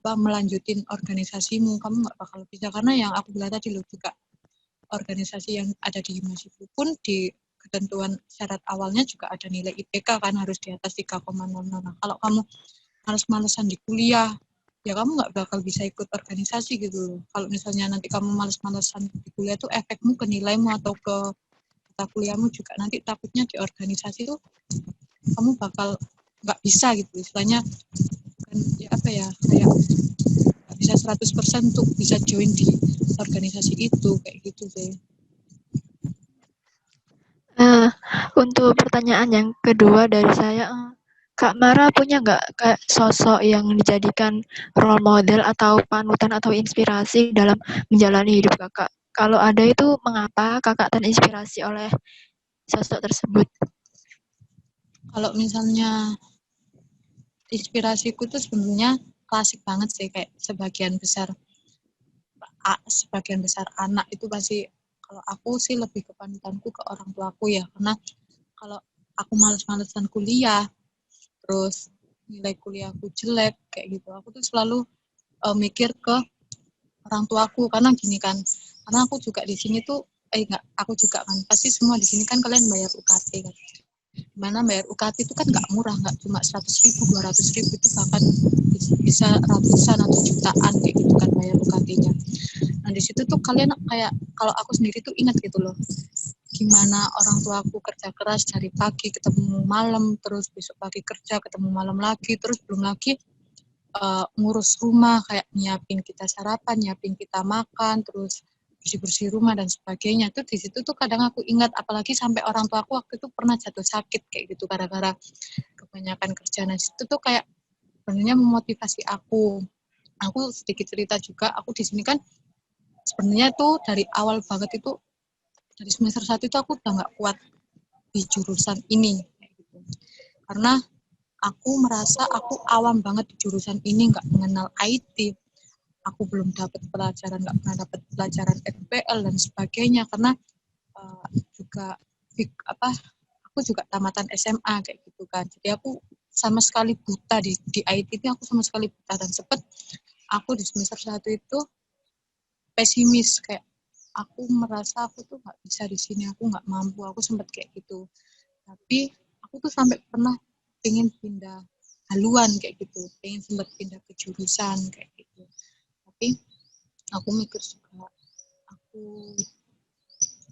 melanjutin organisasimu, kamu nggak bakal bisa, karena yang aku bilang tadi loh, juga organisasi yang ada di Himasifu pun di ketentuan syarat awalnya juga ada nilai IPK kan harus di atas 3,00. Nah kalau kamu males-malesan di kuliah, ya kamu nggak bakal bisa ikut organisasi gitu. Kalau misalnya nanti kamu males-malesan di kuliah tuh efekmu ke nilaimu atau ke mata kuliahmu juga, nanti takutnya di organisasi tuh kamu bakal nggak bisa gitu, istilahnya kan ya kayak nggak bisa 100% untuk bisa join di organisasi itu kayak gitu sih. Untuk pertanyaan yang kedua dari saya, Kak Mara punya nggak kayak sosok yang dijadikan role model atau panutan atau inspirasi dalam menjalani hidup kakak? Kalau ada itu mengapa kakak terinspirasi oleh sosok tersebut? Kalau misalnya inspirasiku tuh sebenarnya klasik banget sih, kayak sebagian besar anak itu pasti, kalau aku sih lebih ke panutanku ke orang tuaku ya, karena kalau aku males-malesan kuliah terus nilai kuliahku jelek kayak gitu, aku tuh selalu mikir ke orang tuaku, karena gini kan, karena aku juga di sini tuh enggak, aku juga kan pasti semua di sini kan kalian bayar UKT kan, dimana bayar UKT itu kan nggak murah, nggak cuma 100.000 200.000, itu bahkan bisa ratusan atau jutaan kayak gitu kan bayar UKT-nya. Nah di situ tuh kalian kayak, kalau aku sendiri tuh ingat gitu loh, gimana orang tua aku kerja keras dari pagi ketemu malam, terus besok pagi kerja ketemu malam lagi, terus belum lagi ngurus rumah, kayak nyiapin kita sarapan, nyiapin kita makan, terus bersih-bersih rumah dan sebagainya. Tuh di situ tuh kadang aku ingat, apalagi sampai orang tua aku waktu itu pernah jatuh sakit kayak gitu gara-gara kebanyakan kerja. Nah situ tuh kayak sebenarnya memotivasi aku. Aku sedikit cerita juga, aku di sini kan sebenarnya tuh dari awal banget itu, dari semester 1 itu aku udah nggak kuat di jurusan ini kayak gitu. Karena aku merasa aku awam banget di jurusan ini, nggak mengenal IT. Aku belum dapat pelajaran, nggak pernah dapat pelajaran FPL dan sebagainya, karena juga aku juga tamatan SMA kayak gitu kan. Jadi aku sama sekali buta di IT ini, aku sama sekali buta, dan sempet aku di semester 1 itu pesimis, kayak aku merasa aku tuh nggak bisa di sini, aku nggak mampu, aku sempet kayak gitu. Tapi aku tuh sampai pernah pengen pindah haluan kayak gitu, pengen sempat pindah ke jurusan kayak gitu. Tapi aku mikir juga, aku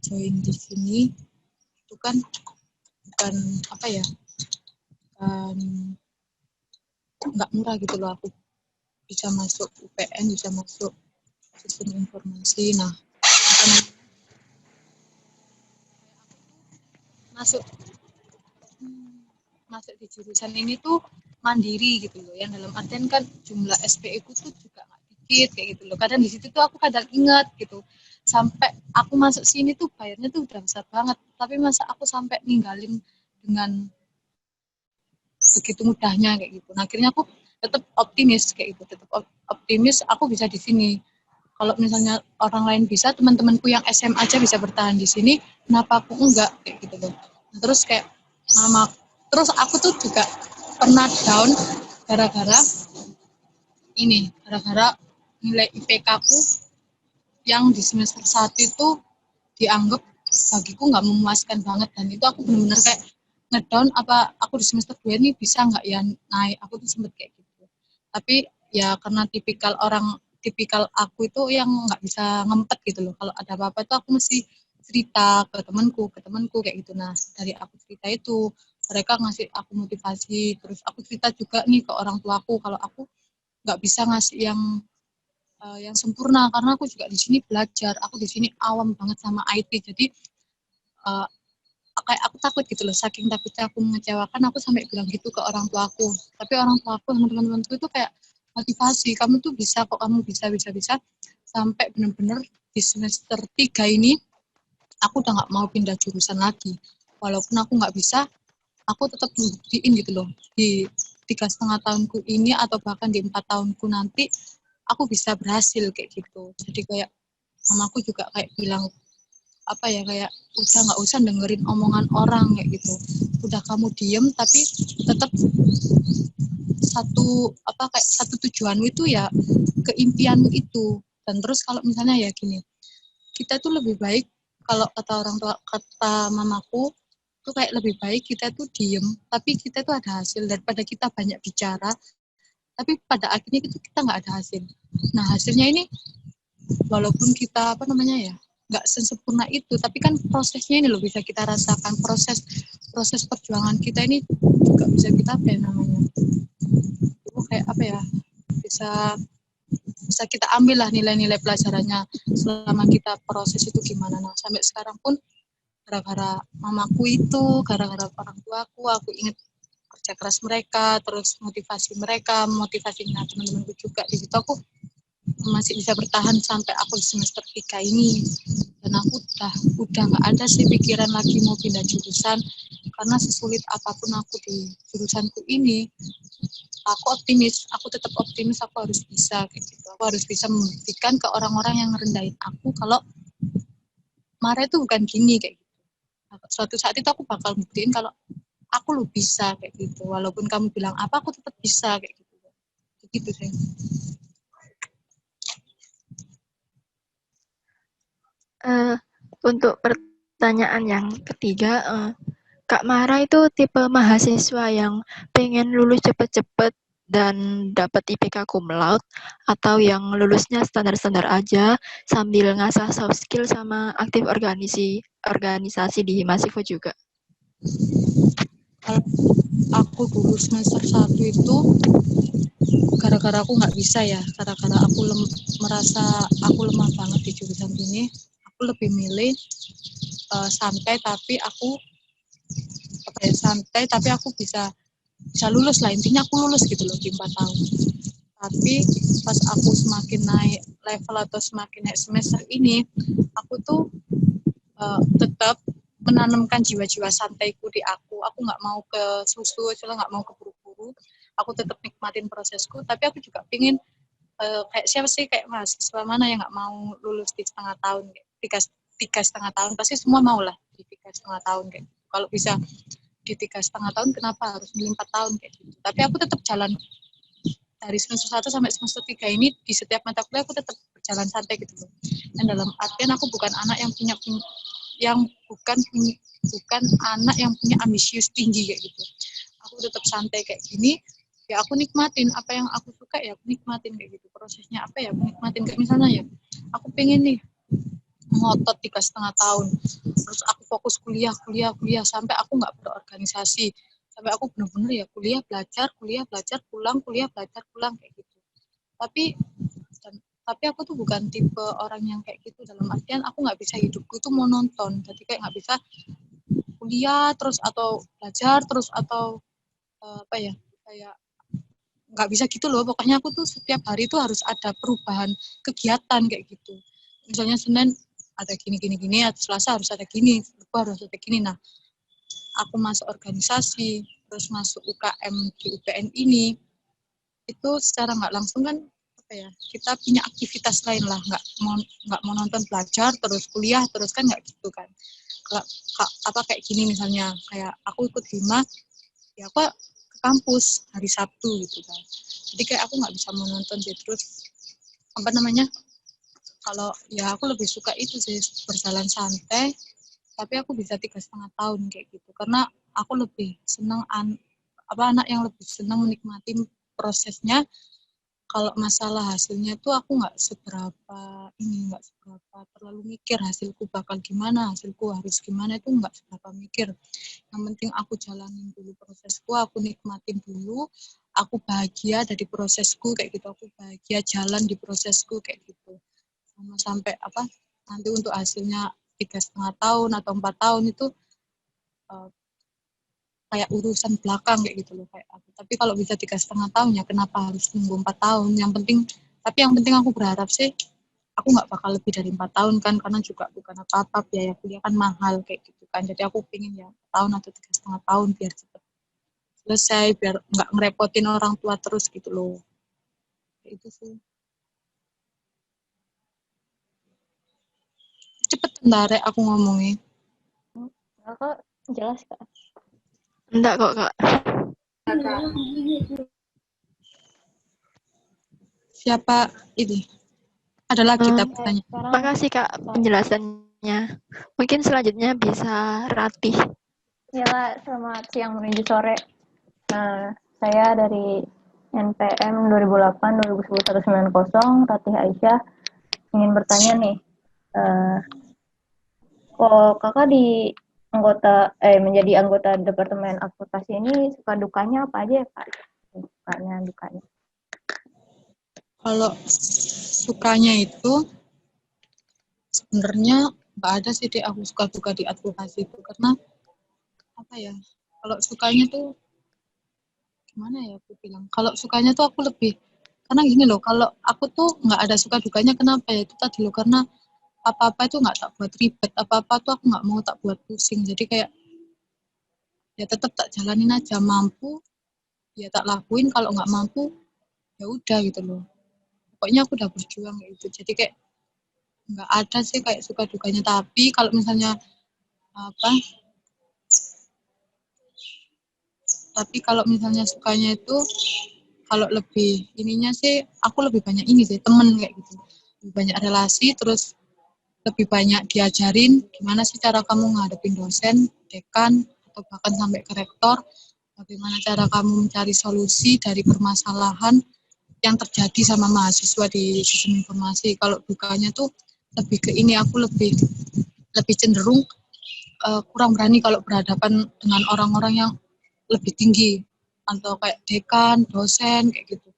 join di sini itu kan bukan bukan nggak murah gitu loh. Aku bisa masuk UPN, bisa masuk sistem informasi. Nah, masuk di jurusan ini tuh mandiri gitu loh, yang dalam artian kan jumlah SPE ku tuh juga nggak dikit kayak gitu loh. Kadang di situ tuh aku kadang ingat gitu, sampai aku masuk sini tuh bayarnya tuh udah besar banget, tapi masa aku sampai ninggalin dengan begitu mudahnya kayak gitu. Nah, akhirnya aku tetap optimis kayak gitu, tetap optimis aku bisa di sini. Kalau misalnya orang lain bisa, teman-temanku yang SM aja bisa bertahan di sini, kenapa aku enggak kayak gitu loh. Nah, terus kayak terus aku tuh juga pernah down gara-gara nilai IPK ku yang di semester 1 itu dianggap bagiku nggak memuaskan banget, dan itu aku benar-benar kayak ngedown, apa aku di semester 2 ini bisa nggak ya naik, aku tuh sempet kayak gitu. Tapi ya karena tipikal aku itu yang nggak bisa ngempet gitu loh, kalau ada apa-apa itu aku mesti cerita ke temanku kayak gitu. Nah, dari aku cerita itu mereka ngasih aku motivasi, terus aku cerita juga nih ke orang tuaku kalau aku nggak bisa ngasih yang sempurna, karena aku juga di sini belajar, aku di sini awam banget sama IT. Jadi kayak aku takut gitu loh, saking takutnya aku mengecewakan, aku sampai bilang gitu ke orang tuaku. Tapi orang tuaku sama teman-temanku itu kayak motivasi, kamu tuh bisa kok, kamu bisa, sampai benar-benar di semester 3 ini aku udah nggak mau pindah jurusan lagi. Walaupun aku nggak bisa, aku tetap buktiin gitu loh, di 3,5 tahunku ini atau bahkan di 4 tahunku nanti aku bisa berhasil kayak gitu. Jadi kayak mamaku juga kayak bilang kayak udah nggak usah dengerin omongan orang kayak gitu, udah kamu diem tapi tetap satu tujuanmu itu ya, keimpianmu itu. Dan terus kalau misalnya ya gini, kita tuh lebih baik, kalau kata mamaku tuh kayak lebih baik kita tuh diem tapi kita tuh ada hasil, daripada kita banyak bicara tapi pada akhirnya kita nggak ada hasil. Nah, hasilnya ini walaupun kita nggak sesempurna itu, tapi kan prosesnya ini loh bisa kita rasakan, proses perjuangan kita ini juga bisa kita bisa kita ambil lah nilai-nilai pelajarannya selama kita proses itu gimana. Nah, sampai sekarang pun gara-gara mamaku itu, gara-gara orang tuaku, aku ingat kerja keras mereka, terus motivasi teman-temanku juga. Di situ aku masih bisa bertahan sampai aku di semester 3 ini. Dan aku udah nggak ada sih pikiran lagi mau pindah jurusan, karena sesulit apapun aku di jurusanku ini, aku tetap optimis, aku harus bisa kayak gitu. Aku harus bisa membuktikan ke orang-orang yang ngerendahin aku kalau marah itu bukan gini kayak gitu. Nah, suatu saat itu aku bakal buktiin kalau aku lo bisa kayak gitu. Walaupun kamu bilang apa, aku tetap bisa kayak gitu. Begitu sih. Untuk pertanyaan yang ketiga, Kak Mara itu tipe mahasiswa yang pengen lulus cepet-cepet dan dapat IPK cum laude, atau yang lulusnya standar-standar aja sambil ngasah soft skill sama aktif organisasi di Masivo juga? Kalau aku dulu semester 1 itu gara-gara aku nggak bisa ya, gara-gara aku merasa aku lemah banget di jurusan ini, aku lebih milih santai tapi aku bisa lulus lah, intinya aku lulus gitu loh di 4 tahun. Tapi pas aku semakin naik level atau semakin naik semester ini, aku tuh tetap menanamkan jiwa-jiwa santaiku di aku nggak mau ke susu, nggak mau keburu-buru, aku tetap nikmatin prosesku, tapi aku juga pingin kayak siapa sih, kayak mahasiswa mana yang nggak mau lulus di setengah tahun, tiga setengah tahun, pasti semua mau lah di 3,5 tahun kayak gitu. Kalau bisa di 3,5 tahun, kenapa harus milih 4 tahun kayak gitu. Tapi aku tetap jalan dari semester 1 sampai semester 3 ini, di setiap mata kuliah aku tetap berjalan santai gitu loh. Dan dalam artian aku bukan anak yang bukan anak yang punya ambisius tinggi kayak gitu. Aku tetap santai kayak gini, ya aku nikmatin apa yang aku suka, ya aku nikmatin kayak gitu. Prosesnya apa ya aku nikmatin, kayak misalnya ya aku pengen nih ngotot 3,5 tahun, terus aku fokus kuliah sampai aku nggak berorganisasi, sampai aku benar-benar ya kuliah belajar pulang, kuliah belajar pulang kayak gitu. Tapi aku tuh bukan tipe orang yang kayak gitu, dalam artian aku nggak bisa hidupku tuh monoton, jadi kayak nggak bisa kuliah terus atau belajar terus atau kayak nggak bisa gitu loh. Pokoknya aku tuh setiap hari tuh harus ada perubahan kegiatan kayak gitu. Misalnya Senin ada gini, atau Selasa harus ada gini, Rabu harus ada gini. Nah, aku masuk organisasi, terus masuk UKM di UPN ini, itu secara nggak langsung kan kita punya aktivitas lain lah, nggak mau nonton belajar terus kuliah terus, kan nggak gitu kan. Kalau kayak gini misalnya, kayak aku ikut Hima, ya aku ke kampus hari Sabtu gitu kan, jadi kayak aku nggak bisa menonton sih. Terus kalau ya aku lebih suka itu sih, berjalan santai tapi aku bisa 3,5 tahun kayak gitu, karena aku lebih senang anak yang lebih senang menikmati prosesnya. Kalau masalah hasilnya tuh aku nggak seberapa terlalu mikir hasilku bakal gimana, hasilku harus gimana, itu nggak seberapa mikir. Yang penting aku jalanin dulu prosesku, aku nikmatin dulu, aku bahagia dari prosesku kayak gitu, aku bahagia jalan di prosesku kayak gitu. Sampai nanti untuk hasilnya 3,5 tahun atau 4 tahun itu kayak urusan belakang kayak gitu loh, kayak aku. Tapi kalau bisa 3,5 tahun, ya kenapa harus tunggu 4 tahun? Yang penting aku berharap sih aku nggak bakal lebih dari 4 tahun kan, karena juga bukan apa-apa, biaya kuliah kan mahal kayak gitu kan. Jadi aku pingin ya 4 tahun atau 3,5 tahun biar cepet selesai, biar nggak ngerepotin orang tua terus gitu loh. Kayak itu sih. Cepet ndarek aku ngomongin. Kok jelas Kak? Enggak kok, Kak. Siapa ini? Ada lagi tak bertanya? Makasih Kak penjelasannya. Mungkin selanjutnya bisa Ratih. Ya Kak, selamat siang menuju sore. Saya dari NPM 2008-2011-190, Ratih Aisyah, ingin bertanya nih, kok kakak menjadi anggota Departemen Advokasi ini suka dukanya apa aja ya Kak? Dukanya. Kalau sukanya itu sebenarnya nggak ada sih deh aku suka duka di advokasi itu, karena kalau sukanya tuh gimana ya aku bilang, kalau sukanya tuh aku lebih, karena gini loh, kalau aku tuh nggak ada suka dukanya, kenapa ya, itu tadi loh, karena apa-apa itu nggak tak buat ribet, apa-apa tuh aku nggak mau tak buat pusing, jadi kayak ya tetap tak jalanin aja, mampu ya tak lakuin, kalau nggak mampu ya udah gitu loh, pokoknya aku udah berjuang kayak gitu. Jadi kayak nggak ada sih kayak suka dukanya. Tapi kalau misalnya sukanya itu, kalau lebih ininya sih aku lebih banyak ini sih, temen kayak gitu, lebih banyak relasi, terus lebih banyak diajarin gimana sih cara kamu ngadepin dosen, dekan, atau bahkan sampai ke rektor, bagaimana cara kamu mencari solusi dari permasalahan yang terjadi sama mahasiswa di sistem informasi. Kalau dukanya tuh lebih ke ini, aku lebih cenderung kurang berani kalau berhadapan dengan orang-orang yang lebih tinggi atau kayak dekan, dosen kayak gitu.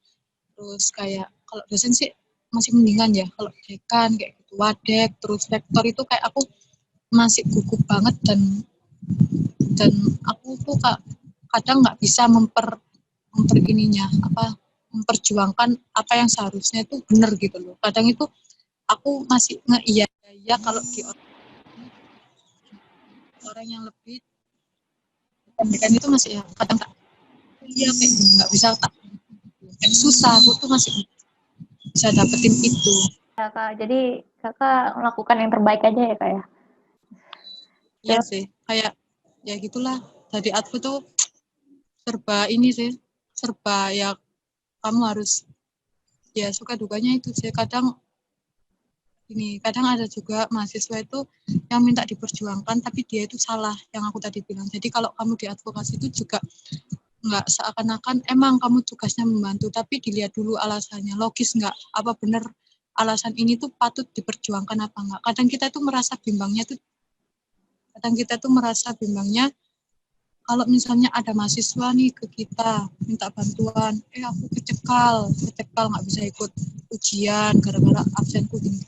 Terus kayak kalau dosen sih masih mendingan ya, kalau dekan kayak gitu, wadek, terus rektor itu kayak aku masih gugup banget dan aku tuh kadang nggak bisa memperjuangkan apa yang seharusnya itu benar gitu loh. Kadang itu aku masih iya kalau di orang yang lebih pendidikan itu masih ya kadang tak iya kayak gini nggak bisa tak kayak susah, aku tuh masih bisa dapetin itu. Ya, Kak. Jadi kakak melakukan yang terbaik aja ya, Kak ya? Iya sih, kayak ya gitulah. Jadi advo tuh serba ini sih, serba ya kamu harus ya suka dukanya itu sih. Kadang ada juga mahasiswa itu yang minta diperjuangkan tapi dia itu salah, yang aku tadi bilang. Jadi kalau kamu di advokasi itu juga nggak seakan-akan emang kamu tugasnya membantu, tapi dilihat dulu alasannya, logis nggak, apa benar alasan ini tuh patut diperjuangkan apa enggak. Kadang kita tuh merasa bimbangnya kalau misalnya ada mahasiswa nih ke kita minta bantuan, aku kecekal nggak bisa ikut ujian gara-gara absenku gini.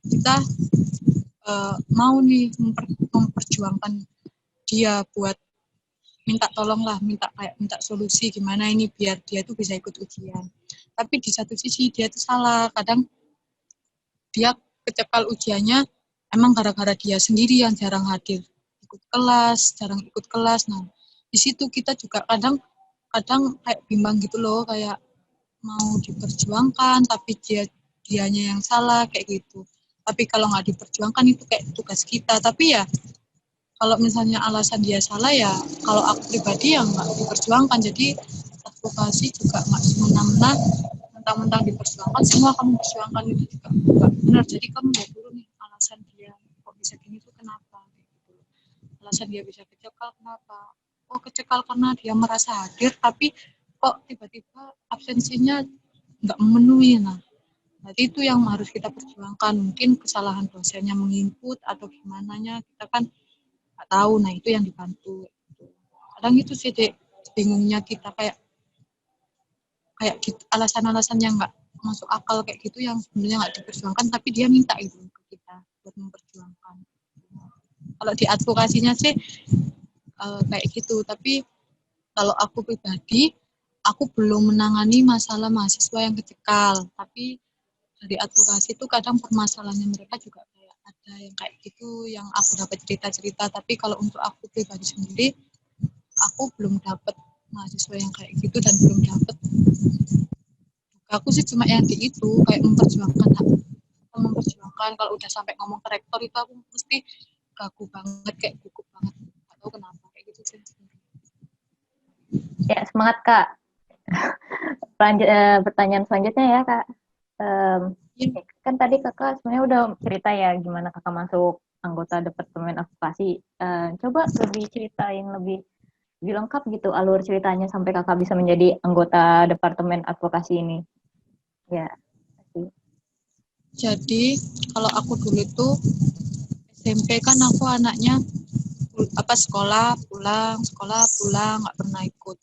Kita mau nih memperjuangkan dia buat minta solusi gimana ini biar dia tuh bisa ikut ujian. Tapi di satu sisi dia tuh salah, kadang dia kecekal ujiannya emang gara-gara dia sendiri yang jarang hadir, jarang ikut kelas. Nah, di situ kita juga kadang kayak bimbang gitu loh, kayak mau diperjuangkan tapi dianya yang salah kayak gitu. Tapi kalau nggak diperjuangkan itu kayak tugas kita. Tapi ya kalau misalnya alasan dia salah ya, kalau aku pribadi yang nggak diperjuangkan. Jadi advokasi juga nggak semena-mena mentang-mentang diperjuangkan semua kamu perjuangkan, itu juga nggak benar. Jadi kamu lihat dulu nih alasan dia kok bisa gini tuh kenapa gitu. Alasan dia bisa kecekal kenapa? Oh kecekal karena dia merasa hadir tapi kok tiba-tiba absensinya nggak memenuhi. Nah berarti itu yang harus kita perjuangkan. Mungkin kesalahan dosennya menginput atau gimana nya kita kan nggak tahu. Nah itu yang dibantu. Kadang itu sih dek bingungnya kita, kayak gitu, alasan-alasan yang nggak masuk akal kayak gitu yang sebenarnya nggak diperjuangkan tapi dia minta itu ke kita buat memperjuangkan. Kalau di advokasinya sih kayak gitu. Tapi kalau aku pribadi aku belum menangani masalah mahasiswa yang kecekal, tapi dari advokasi itu kadang permasalahannya mereka juga kayak ada yang kayak gitu yang aku dapat cerita-cerita. Tapi kalau untuk aku pribadi sendiri aku belum dapat mahasiswa yang kayak gitu dan belum dapat. Aku sih cuma yang di itu kayak memperjuangkan kalau udah sampai ngomong ke rektor itu aku mesti kaku banget, kayak gugup banget, nggak tahu kenapa kayak gitu sih. Ya, semangat Kak. Pertanyaan selanjutnya ya Kak. Kan tadi Kakak sebenarnya udah cerita ya gimana Kakak masuk anggota Departemen Advokasi. Coba lebih ceritain lebih lengkap gitu alur ceritanya sampai Kakak bisa menjadi anggota Departemen Advokasi ini. Ya. Jadi kalau aku dulu itu SMP kan aku anaknya sekolah pulang nggak pernah ikut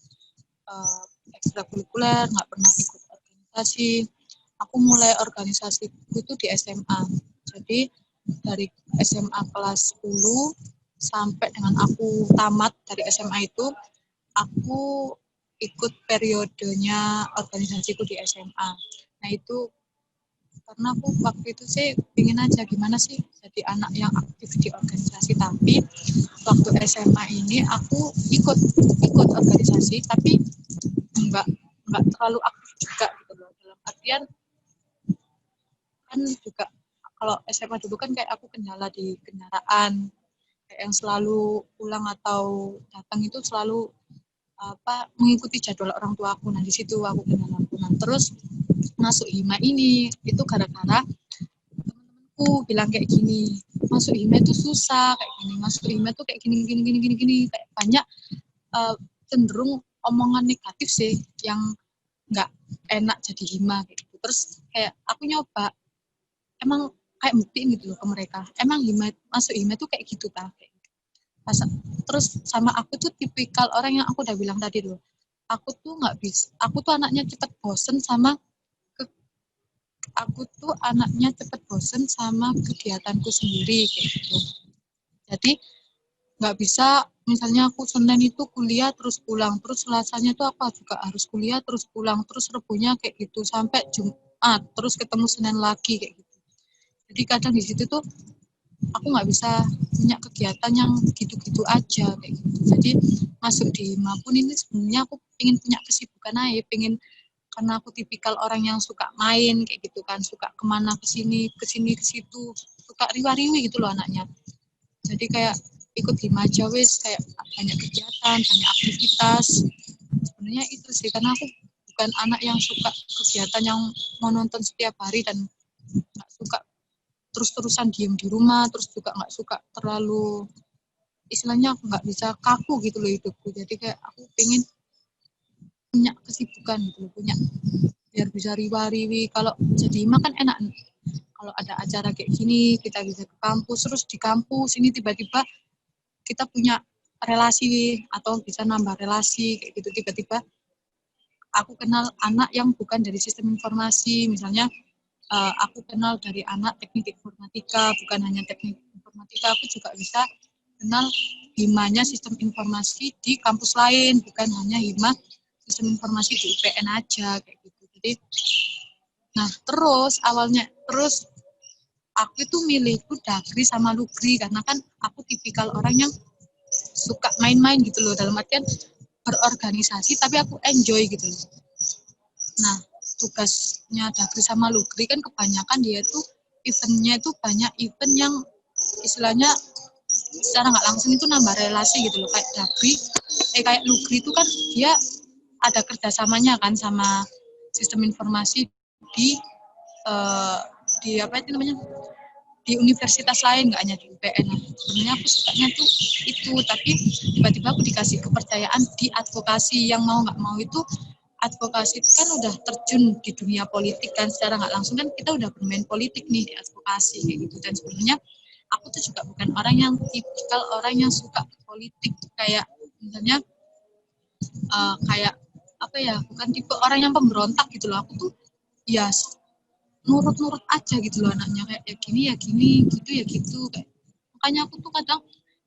ekstrakurikuler, nggak pernah ikut organisasi. Aku mulai organisasi itu di SMA. Jadi dari SMA kelas 10 sampai dengan aku tamat dari SMA itu aku ikut periodenya organisasiku di SMA. Nah itu karena aku waktu itu sih ingin aja gimana sih jadi anak yang aktif di organisasi. Tapi waktu SMA ini aku ikut organisasi tapi nggak terlalu aktif juga gitu loh, dalam artian kan juga kalau SMA dulu kan kayak aku kendala di kendaraan, kayak yang selalu pulang atau datang itu selalu mengikuti jadwal orang tua aku. Nah di situ aku kendala. Nah terus masuk HIMA ini itu gara-gara teman-temanku aku bilang kayak gini, masuk hima itu susah kayak gini, masuk hima itu kayak gini kayak banyak cenderung omongan negatif sih yang nggak enak jadi hima kayak gitu. Terus kayak aku nyoba emang kayak buktiin gitu loh ke mereka, emang hima masuk hima itu kayak gitu ta kayak gitu. Terus sama aku tuh tipikal orang yang aku udah bilang tadi loh, aku tuh nggak bisa, aku tuh anaknya cepet bosen sama kegiatanku sendiri kayak gitu. Jadi nggak bisa misalnya aku Senin itu kuliah terus pulang, terus Selasanya tuh aku juga harus kuliah terus pulang, terus Rebunya kayak gitu sampai Jumat terus ketemu Senin lagi kayak gitu. Jadi kadang di situ tuh aku nggak bisa punya kegiatan yang gitu-gitu aja kayak gitu. Jadi masuk di hima pun ini sebenarnya aku pengen punya kesibukan aja, pengen, karena aku tipikal orang yang suka main kayak gitu kan, suka kemana ke sini ke situ, suka riwa-riwi gitu loh anaknya. Jadi kayak ikut hima aja wis, kayak banyak kegiatan, banyak aktivitas. Sebenarnya itu sih, karena aku bukan anak yang suka kegiatan yang monoton setiap hari dan nggak suka terus-terusan diem di rumah, terus juga nggak suka terlalu, istilahnya aku nggak bisa kaku gitu loh hidupku. Jadi kayak aku pengen punya kesibukan gitu, punya biar bisa riwa-riwi. Kalau jadi hima kan enak, kalau ada acara kayak gini kita bisa ke kampus, terus di kampus ini tiba-tiba kita punya relasi atau bisa nambah relasi kayak gitu. Tiba-tiba aku kenal anak yang bukan dari sistem informasi, misalnya aku kenal dari anak teknik informatika, bukan hanya teknik informatika, aku juga bisa kenal himanya sistem informasi di kampus lain, bukan hanya hima sistem informasi di UPN aja kayak gitu. Jadi nah terus aku itu milihku Dagri sama Lugri karena kan aku tipikal orang yang suka main-main gitu loh, dalam artian berorganisasi tapi aku enjoy gitu loh. Nah tugasnya Dagri sama Lugri kan kebanyakan dia tuh eventnya itu banyak event yang istilahnya secara nggak langsung itu nambah relasi gitu loh. Kayak kayak Lugri itu kan dia ada kerjasamanya kan sama sistem informasi di apa itu namanya, di universitas lain, nggak hanya di UPN. Sebenarnya aku sukanya tuh itu, tapi tiba-tiba aku dikasih kepercayaan di advokasi, yang mau nggak mau itu advokasi itu kan udah terjun di dunia politik kan, secara nggak langsung kan kita udah bermain politik nih di advokasi kayak gitu. Dan sebenarnya aku tuh juga bukan orang yang tipikal orang yang suka politik, kayak misalnya kayak apa ya, bukan tipe orang yang pemberontak gitu loh. Aku tuh ya nurut-nurut aja gitu loh anaknya, kayak ya gini gitu ya gitu kayak. Makanya aku tuh kadang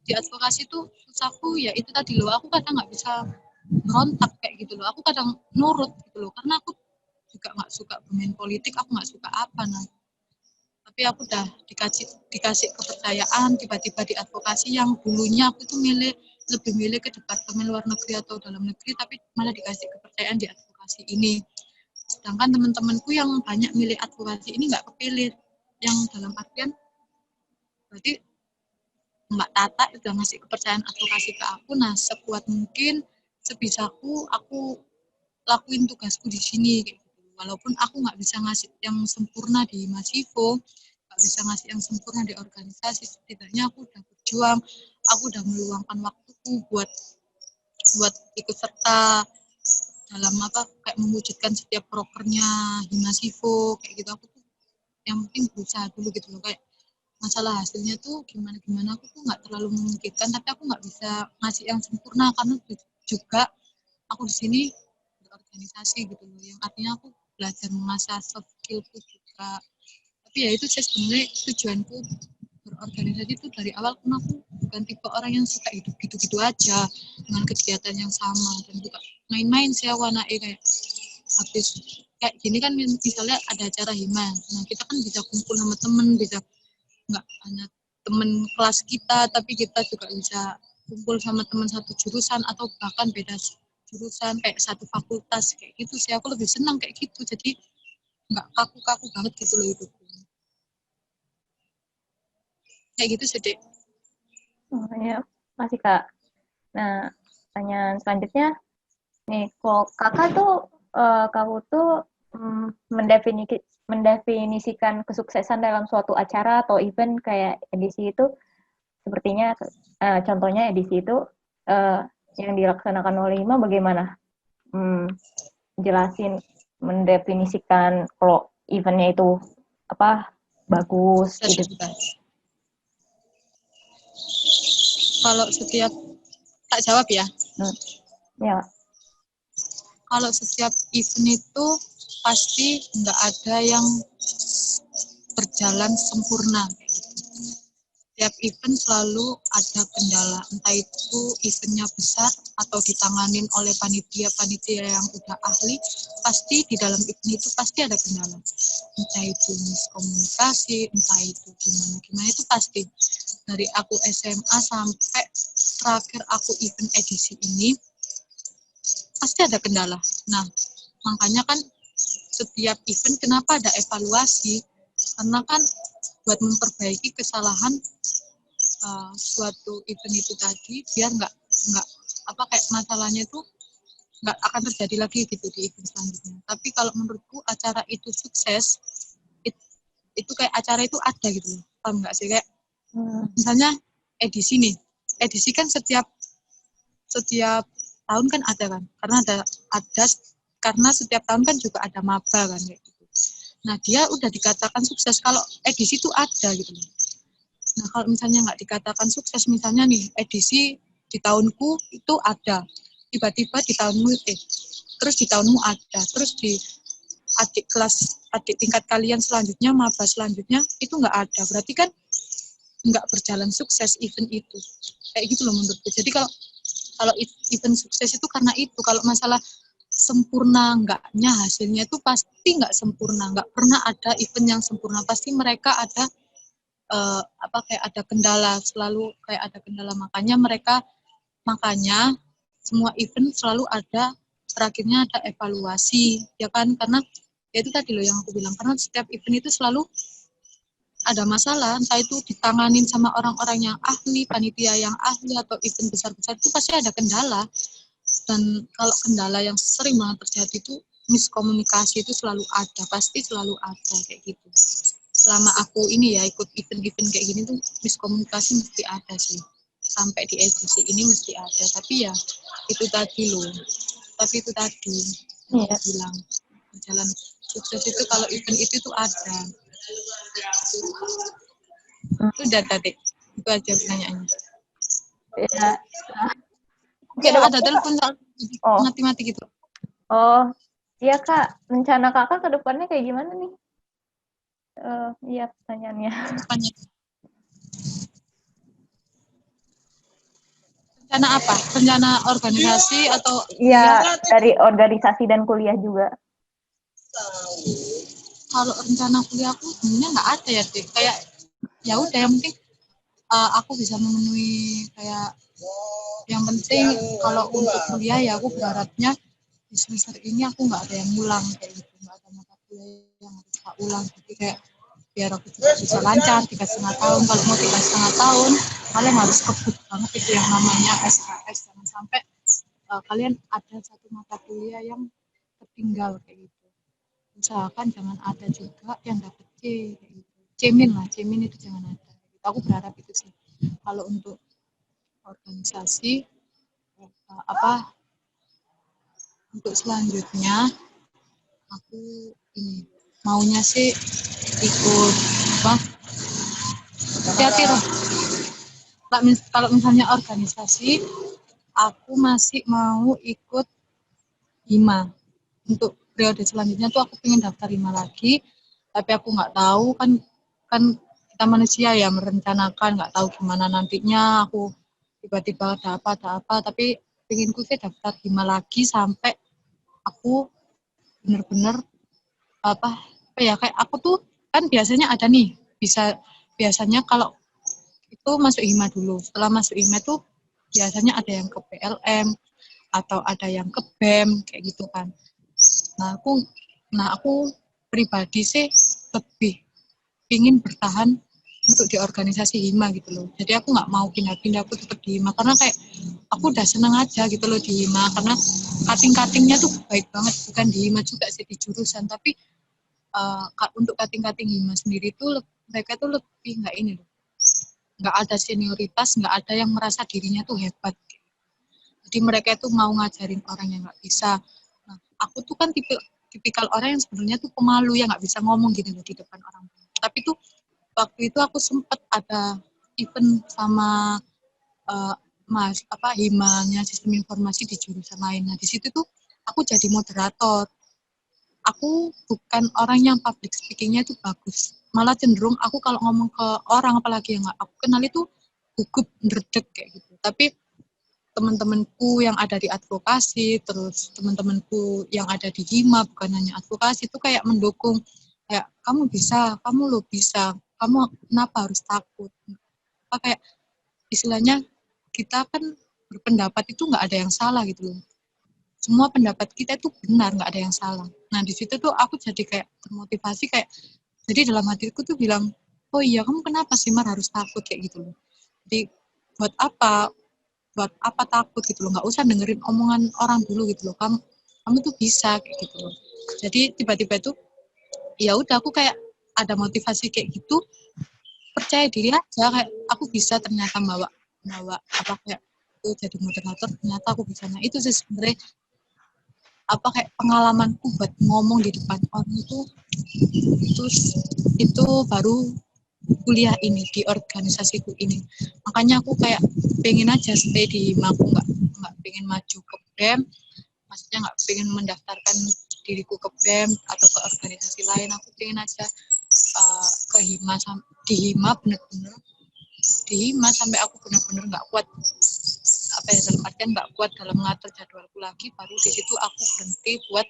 di advokasi tuh susahku ya itu tadi loh, aku kadang nggak bisa berontak kayak gitu loh, aku kadang nurut gitu loh, karena aku juga nggak suka bermain politik, aku nggak suka apa nah. Tapi aku udah dikasih kepercayaan tiba-tiba di advokasi, yang dulunya aku tuh lebih milih ke departemen luar negeri atau dalam negeri, tapi malah dikasih kepercayaan di advokasi ini. Sedangkan teman-temanku yang banyak milih advokasi ini nggak kepilih, yang dalam artian berarti Mbak Tata udah ngasih kepercayaan advokasi ke aku. Nah sekuat mungkin sebisaku aku lakuin tugasku di sini kayak gitu. Walaupun aku nggak bisa ngasih yang sempurna di Masivo, nggak bisa ngasih yang sempurna di organisasi, setidaknya aku udah berjuang, aku udah meluangkan waktuku buat ikut serta dalam apa, kayak mewujudkan setiap prokernya Himasivo kayak gitu. Aku tuh yang penting berusaha dulu gitu loh, kayak masalah hasilnya tuh gimana aku tuh nggak terlalu memikirkan, tapi aku nggak bisa ngasih yang sempurna karena juga aku di sini berorganisasi gitu loh, yang artinya aku belajar mengasah soft skillku juga. Tapi ya itu sih sebenarnya tujuanku berorganisasi itu dari awal, karena aku bukan tipe orang yang suka hidup gitu-gitu aja dengan kegiatan yang sama, dan juga main-main sih aku anaknya, kayak habis kayak gini kan misalnya ada acara hima, nah kita kan bisa kumpul sama temen, bisa nggak hanya temen kelas kita, tapi kita juga bisa kumpul sama teman satu jurusan atau bahkan beda jurusan kayak satu fakultas kayak gitu sih. Aku lebih senang kayak gitu, jadi nggak kaku-kaku banget gitu loh hidupku. Kayak gitu sih, Dek. Ya, masih Kak. Nah, pertanyaan selanjutnya nih, kalau kakak tuh kamu tuh mendefinisikan kesuksesan dalam suatu acara atau event kayak edisi itu, sepertinya contohnya edisi itu yang dilaksanakan oleh IMA bagaimana? Jelasin, mendefinisikan kalau eventnya itu bagus gitu. Kalau setiap, tak jawab ya. Ya. Kalau setiap event itu pasti nggak ada yang berjalan sempurna. Setiap event selalu ada kendala, entah itu eventnya besar atau ditanganin oleh panitia-panitia yang udah ahli, pasti di dalam event itu pasti ada kendala. Entah itu miskomunikasi, entah itu gimana itu pasti. Dari aku SMA sampai terakhir aku event edisi ini, pasti ada kendala. Nah, makanya kan setiap event kenapa ada evaluasi? Karena kan buat memperbaiki kesalahan suatu event itu tadi, biar nggak kayak masalahnya itu nggak akan terjadi lagi gitu di event selanjutnya. Tapi kalau menurutku acara itu sukses, itu kayak acara itu ada gitu loh. Paham nggak sih? Kayak misalnya edisi nih, edisi kan setiap tahun kan ada kan, karena setiap tahun kan juga ada maba kan kayak gitu. Nah, dia udah dikatakan sukses kalau edisi itu ada gitu loh. Nah, kalau misalnya nggak dikatakan sukses, misalnya nih edisi di tahunku itu ada, tiba-tiba di tahunmu terus di tahunmu ada, terus di adik tingkat kalian selanjutnya, maba selanjutnya itu nggak ada, berarti kan nggak berjalan sukses event itu, kayak gitu loh menurutku. Jadi kalau event sukses itu karena itu, kalau masalah sempurna enggaknya hasilnya itu pasti nggak sempurna, nggak pernah ada event yang sempurna, pasti mereka ada kayak ada kendala, selalu kayak ada kendala, makanya semua event selalu ada terakhirnya ada evaluasi ya kan, karena ya itu tadi loh yang aku bilang, karena setiap event itu selalu ada masalah, entah itu ditanganin sama orang-orang yang ahli, panitia yang ahli, atau event besar-besar itu pasti ada kendala. Dan kalau kendala yang sering banget terjadi itu miskomunikasi itu selalu ada, pasti selalu ada kayak gitu. Selama aku ini ya ikut event-event kayak gini tuh miskomunikasi mesti ada sih, sampai di edisi ini mesti ada. Tapi ya itu tadi loh, yang aku bilang, jalan sukses itu kalau event itu tuh ada. Udah tadi itu aja pertanyaannya. Ya, ada telepon mati-mati gitu. Oh iya Kak, rencana Kakak ke depannya kayak gimana nih? Iya pertanyaannya. Rencana apa? Rencana organisasi atau? Iya, dari organisasi dan kuliah juga. Kalau rencana kuliahku sebenarnya nggak ada ya, Dik. Kayak ya udah, yang penting aku bisa memenuhi kayak, yang penting kalau untuk kuliah ya aku berharapnya di semester ini aku nggak ada yang ngulang kayak gitu, nggak ada mata kuliah yang harus tak ulang. Jadi kayak biar aku juga bisa lancar 3,5 tahun. Kalau mau 3,5 tahun, kalian harus kebut banget itu yang namanya SKS. Jangan sampai kalian ada satu mata kuliah yang tertinggal kayak gitu. Usahakan jangan ada juga yang dapat C kayak gitu. Cemin itu jangan ada. Aku berharap itu sih. Kalau untuk organisasi untuk selanjutnya aku ini maunya sih ikut kalau misalnya organisasi aku masih mau ikut HIMA. Untuk periode selanjutnya tuh aku pengen daftar HIMA lagi, tapi aku nggak tahu kan kita manusia ya, merencanakan, nggak tahu gimana nantinya, aku tiba-tiba ada apa, tapi pengenku sih daftar HIMA lagi sampai aku bener-bener kayak aku tuh kan biasanya ada nih, biasanya kalau itu masuk HIMA dulu, setelah masuk HIMA tuh biasanya ada yang ke PLM atau ada yang ke BEM kayak gitu kan. Nah aku pribadi sih lebih ingin bertahan untuk di organisasi HIMA gitu loh. Jadi aku nggak mau pindah-pindah, aku tetap di HIMA karena kayak aku udah seneng aja gitu loh di HIMA, karena cutting-cuttingnya tuh baik banget, bukan di HIMA juga sih, di jurusan, tapi untuk cutting-cutting HIMA sendiri tuh mereka tuh lebih nggak ini loh, nggak ada senioritas, nggak ada yang merasa dirinya tuh hebat. Jadi mereka tuh mau ngajarin orang yang nggak bisa. Nah, aku tuh kan tipikal orang yang sebenarnya tuh pemalu, ya nggak bisa ngomong gitu loh di depan orang. Tapi tuh waktu itu aku sempet ada event sama HIMA-nya sistem informasi di jurusan lain. Nah, di situ tuh aku jadi moderator. Aku bukan orang yang public speaking-nya itu bagus. Malah cenderung aku kalau ngomong ke orang, apalagi yang nggak aku kenal, itu gugup, ndredeg kayak gitu. Tapi teman-temanku yang ada di advokasi, terus teman-temanku yang ada di HIMA, bukan hanya advokasi, itu kayak mendukung, kayak kamu bisa, kamu lo bisa, kamu kenapa harus takut? Apa kayak istilahnya kita kan berpendapat itu nggak ada yang salah gitu loh. Semua pendapat kita itu benar, nggak ada yang salah. Nah di situ tuh aku jadi kayak termotivasi, kayak jadi dalam hatiku tuh bilang, oh iya kamu kenapa sih Mar harus takut kayak gitu loh. Jadi buat apa takut gitu loh, nggak usah dengerin omongan orang dulu gitu loh, kamu tuh bisa kayak gitu loh. Jadi tiba-tiba tuh ya udah aku kayak ada motivasi kayak gitu, percaya diri aja kayak aku bisa ternyata bawa apa kayak itu jadi moderator, ternyata aku bisa. Nah itu sih sebenarnya apa kayak pengalamanku buat ngomong di depan orang itu baru kuliah ini, di organisasiku ini. Makanya aku kayak pengen aja stay di HIMA, aku nggak pengen maju ke BEM, maksudnya nggak pengen mendaftarkan diriku ke BEM atau ke organisasi lain. Aku pengen aja ke HIMA, di HIMA bener-bener di HIMA sampai aku bener-bener nggak kuat, apa ya, dalam artian nggak kuat dalam mengatur jadwalku lagi, baru di situ aku berhenti buat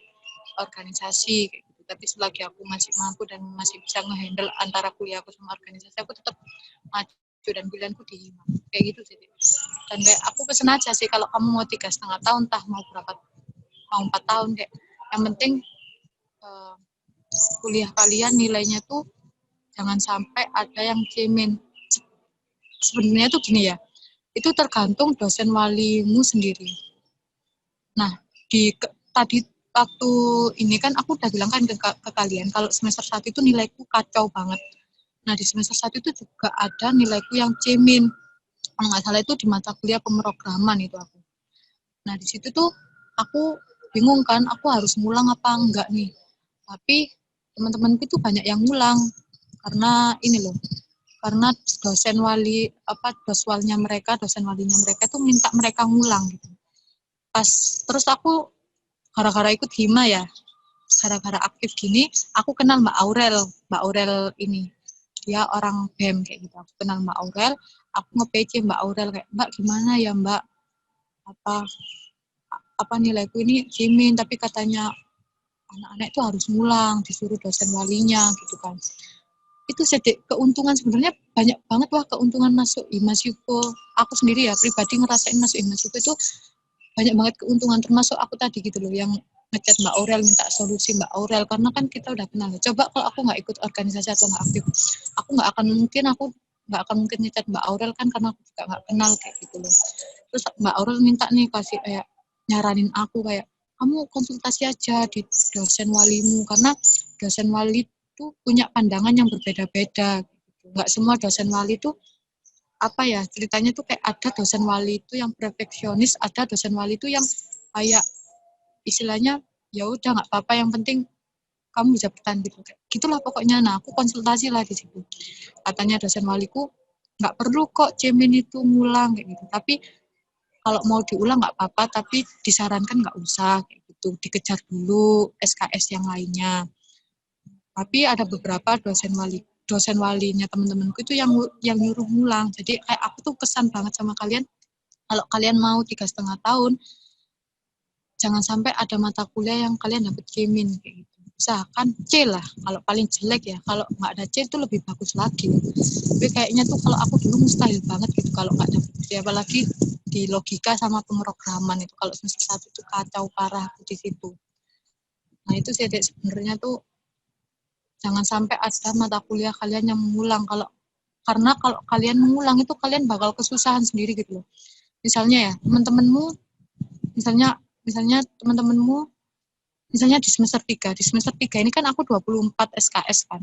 organisasi kayak gitu. Tapi selagi aku masih mampu dan masih bisa ngehandle antara kuliahku sama organisasi, aku tetap maju dan pilihanku di HIMA kayak gitu sih. Dan kayak aku pesen aja sih, kalau kamu mau 3,5 tahun, entah mau 4 tahun kayak, yang penting kuliah kalian nilainya tuh jangan sampai ada yang cemen. Sebenarnya tuh gini ya, itu tergantung dosen walimu sendiri. Nah, tadi waktu ini kan aku udah bilang kan ke kalian, kalau semester 1 itu nilaiku kacau banget. Nah, di semester 1 itu juga ada nilaiku yang cemen. Kalau nggak salah itu di mata kuliah pemrograman itu aku. Nah, di situ tuh aku bingung kan, aku harus ngulang apa enggak nih. Tapi teman-temanku itu banyak yang ngulang. Karena ini loh, karena dosen walinya mereka tuh minta mereka ngulang gitu. Pas terus aku gara-gara ikut HIMA ya, gara-gara aktif gini, aku kenal Mbak Aurel ini, dia orang BEM kayak gitu. Aku kenal Mbak Aurel, aku nge-PC Mbak Aurel kayak, Mbak gimana ya Mbak, apa nilaiku ini cemen, tapi katanya anak-anak itu harus ngulang, disuruh dosen walinya gitu kan. Itu keuntungan sebenarnya banyak banget, wah keuntungan masuk HIMA-SIFO. Aku sendiri ya pribadi ngerasain masuk HIMA-SIFO itu banyak banget keuntungan, termasuk aku tadi gitu loh yang ngechat Mbak Aurel, minta solusi Mbak Aurel, karena kan kita udah kenal. Coba kalau aku nggak ikut organisasi atau nggak aktif, aku nggak akan mungkin ngechat Mbak Aurel kan, karena aku juga nggak kenal kayak gitu loh. Terus Mbak Aurel minta nih, kasih kayak nyaranin aku kayak, kamu konsultasi aja di dosen walimu, karena dosen wali itu punya pandangan yang berbeda-beda. Nggak semua dosen wali itu apa ya, ceritanya tuh kayak ada dosen wali itu yang perfeksionis, ada dosen wali itu yang kayak istilahnya ya udah nggak apa-apa, yang penting kamu bisa bertahan gitu, kayak gitulah pokoknya. Nah aku konsultasi lah di situ, katanya dosen waliku nggak perlu kok cemen itu ngulang kayak gitu, tapi kalau mau diulang nggak apa-apa, tapi disarankan nggak usah kayak gitu, dikejar dulu SKS yang lainnya. Tapi ada beberapa dosen walinya teman-temanku itu yang nyuruh ngulang. Jadi kayak aku tuh kesan banget sama kalian, kalau kalian mau 3,5 tahun, jangan sampai ada mata kuliah yang kalian dapat cemen kayak gitu. Usahakan C lah, kalau paling jelek ya. Kalau nggak ada C itu lebih bagus lagi. Tapi kayaknya tuh kalau aku dulu mustahil banget gitu kalau nggak dapat C, apalagi di logika sama pemrograman itu. Kalau semester 1 itu kacau parah aku di situ. Nah itu sih sebenarnya tuh, jangan sampai ada mata kuliah kalian yang mengulang. Kalau karena kalau kalian mengulang itu kalian bakal kesusahan sendiri gitu loh. Misalnya ya teman-temanmu, misalnya teman-temanmu misalnya di semester 3 ini kan aku 24 SKS kan.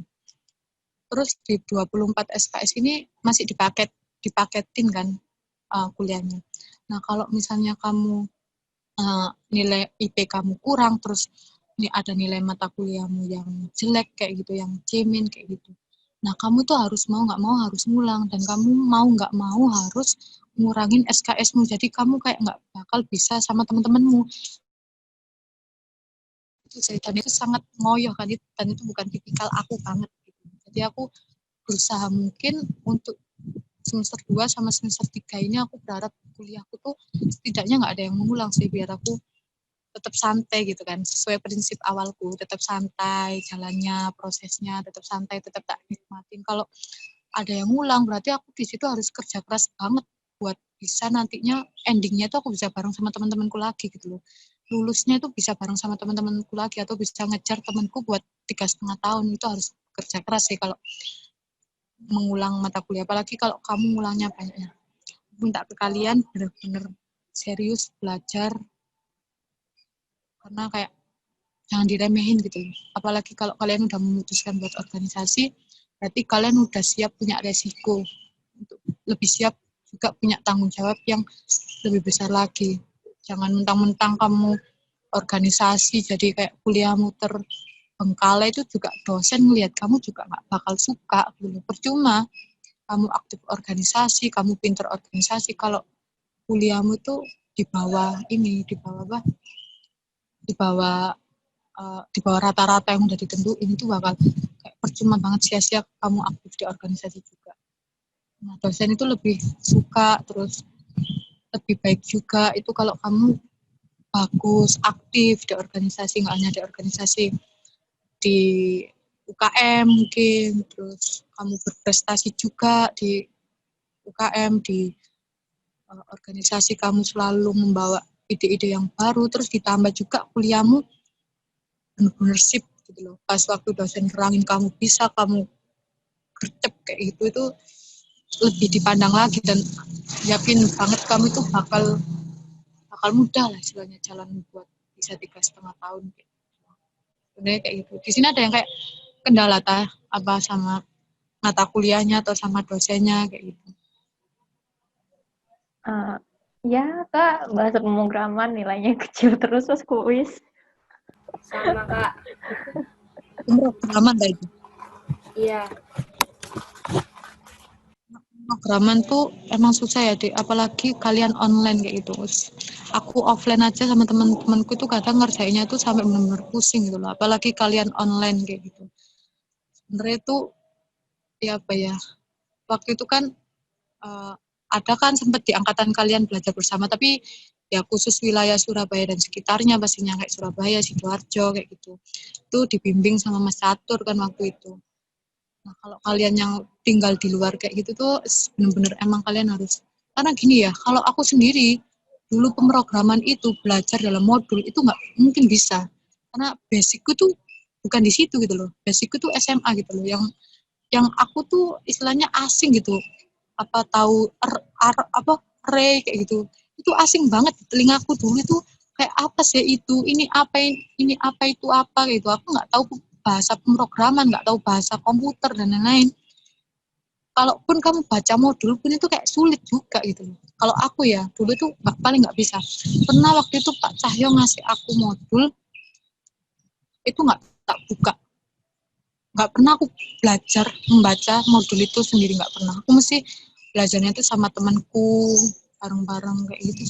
Terus di 24 SKS ini masih dipaketin kan kuliahnya. Nah, kalau misalnya kamu nilai IP kamu kurang, terus ini ada nilai mata kuliahmu yang jelek kayak gitu, yang cemen kayak gitu. Nah, kamu tuh harus mau nggak mau harus ngulang, dan kamu mau nggak mau harus ngurangin SKS-mu. Jadi kamu kayak nggak bakal bisa sama teman-temanmu. Dan itu sangat ngoyoh kan, dan itu bukan tipikal aku banget. Gitu. Jadi aku berusaha mungkin untuk semester 2 sama semester 3 ini aku berharap kuliahku tuh setidaknya nggak ada yang mengulang sih, biar aku tetap santai gitu kan, sesuai prinsip awalku, tetap santai jalannya, prosesnya tetap santai, tetap tak nikmatin. Kalau ada yang ngulang berarti aku di situ harus kerja keras banget buat bisa nantinya endingnya tuh aku bisa bareng sama teman-temanku lagi gitu loh, lulusnya itu bisa bareng sama teman-temanku lagi, atau bisa ngejar temanku buat 3,5 tahun. Itu harus kerja keras sih kalau mengulang mata kuliah, apalagi kalau kamu ngulangnya banyak. Minta ke kalian benar-benar serius belajar, karena kayak jangan diremehin gitu. Apalagi kalau kalian udah memutuskan buat organisasi, berarti kalian udah siap punya resiko, untuk lebih siap juga punya tanggung jawab yang lebih besar lagi. Jangan mentang-mentang kamu organisasi jadi kayak kuliahmu terbengkalai, itu juga dosen ngelihat kamu juga nggak bakal suka gitu. Percuma kamu aktif organisasi, kamu pinter organisasi, kalau kuliahmu tuh di bawah ini, di bawah apa? Di bawah rata-rata yang udah ditentuin, itu bakal kayak percuma banget, sia-sia kamu aktif di organisasi juga. Nah, dosen itu lebih suka, terus lebih baik juga itu kalau kamu bagus, aktif di organisasi, nggak hanya di organisasi, di UKM mungkin, terus kamu berprestasi juga di UKM, di organisasi kamu selalu membawa ide-ide yang baru, terus ditambah juga kuliahmu benar-benar sip gitu loh. Pas waktu dosen nerangin kamu bisa, kamu gercep kayak gitu, itu lebih dipandang lagi, dan yakin banget kamu itu bakal mudah lah istilahnya jalan buat bisa 3,5 tahun. Sebenarnya kayak gitu. Di sini ada yang kayak kendala apa sama mata kuliahnya atau sama dosennya kayak gitu. Ya Kak, bahasa pemrograman nilainya kecil terus pas kuis. Sama Kak. Pemrograman itu. Iya. Pemrograman tuh emang susah ya, apalagi kalian online kayak gitu. Aku offline aja sama teman-temanku itu kadang ngerjainnya tuh sampai benar-benar pusing gitu loh. Apalagi kalian online kayak gitu. Sebenarnya itu ya apa ya? Waktu itu kan ada kan sempat di angkatan kalian belajar bersama, tapi ya khusus wilayah Surabaya dan sekitarnya, pastinya kayak Surabaya, Sidoarjo kayak gitu. Itu dibimbing sama Mas Catur kan waktu itu. Nah, kalau kalian yang tinggal di luar kayak gitu tuh bener-bener emang kalian harus, karena gini ya, kalau aku sendiri dulu pemrograman itu belajar dalam modul itu nggak mungkin bisa, karena basicku tuh bukan di situ gitu loh, basicku tuh SMA gitu loh, yang aku tuh istilahnya asing gitu, apa tahu apa array kayak gitu, itu asing banget di telingaku dulu. Itu kayak apa sih itu, ini apa itu apa gitu, aku nggak tahu bahasa pemrograman, nggak tahu bahasa komputer dan lain-lain. Kalaupun kamu baca modul pun itu kayak sulit juga gitu. Kalau aku ya dulu tuh paling nggak bisa. Pernah waktu itu Pak Cahyo ngasih aku modul, itu nggak tak buka, nggak pernah aku belajar membaca modul itu sendiri, nggak pernah. Aku mesti belajarnya itu sama temanku bareng-bareng kayak gitu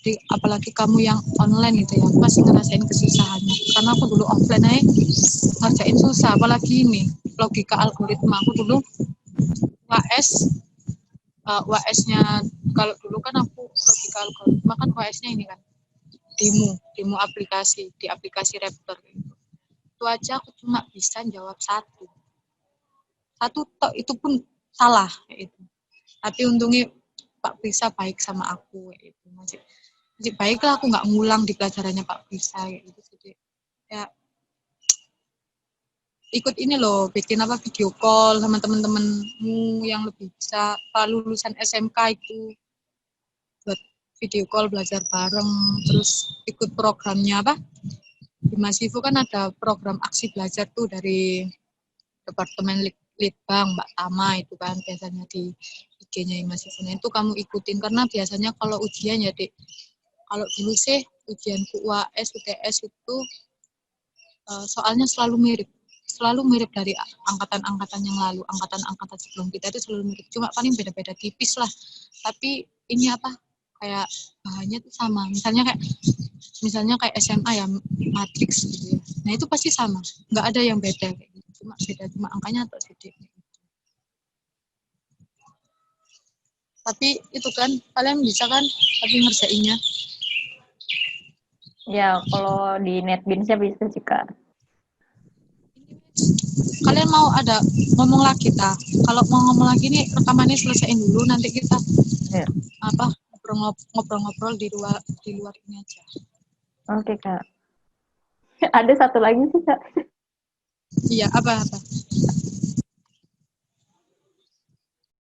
sih, apalagi kamu yang online gitu ya, aku pasti ngerasain kesusahannya, karena aku dulu offline aja ngerjain susah, apalagi ini logika algoritma. Aku dulu WAS-nya kalau dulu kan aku logika algoritma kan WAS-nya ini kan demo aplikasi di aplikasi Raptor gitu. Itu aja aku cuma bisa jawab satu tok, itu pun salah kayak itu. Tapi untungnya Pak Prisa baik sama aku kayak itu, masih baik lah, aku nggak ngulang di pelajarannya Pak Prisa kayak gitu. Jadi ya ikut ini loh, bikin apa video call sama teman-temanmu yang lebih bisa lulusan SMK itu, buat video call belajar bareng, terus ikut programnya apa di Masifu kan ada program aksi belajar tuh dari Departemen Litbang Mbak Tama itu kan biasanya di IG-nya Masifu. Nah, itu kamu ikutin karena biasanya kalau ujian ya Dek, kalau dulu sih ujianku UAS, UTS itu soalnya selalu mirip dari angkatan-angkatan yang lalu, angkatan-angkatan sebelum kita itu selalu mirip, cuma paling beda-beda tipis lah. Tapi ini apa, kayak bahannya tuh sama. Misalnya kayak SMA ya, matriks gitu ya. Nah itu pasti sama, nggak ada yang beda kayak gitu. Cuma angkanya atau sedikit. Tapi itu kan kalian bisa kan, tapi ngerjainnya. Ya, kalau di NetBeans-nya bisa sih, Kak. Kalian mau ada ngomong lagi ta? Kalau mau ngomong lagi nih rekamannya selesaiin dulu, nanti kita apa ngobrol-ngobrol di luar ini aja. Oke, Kak. Ada satu lagi sih, Kak. Iya, apa?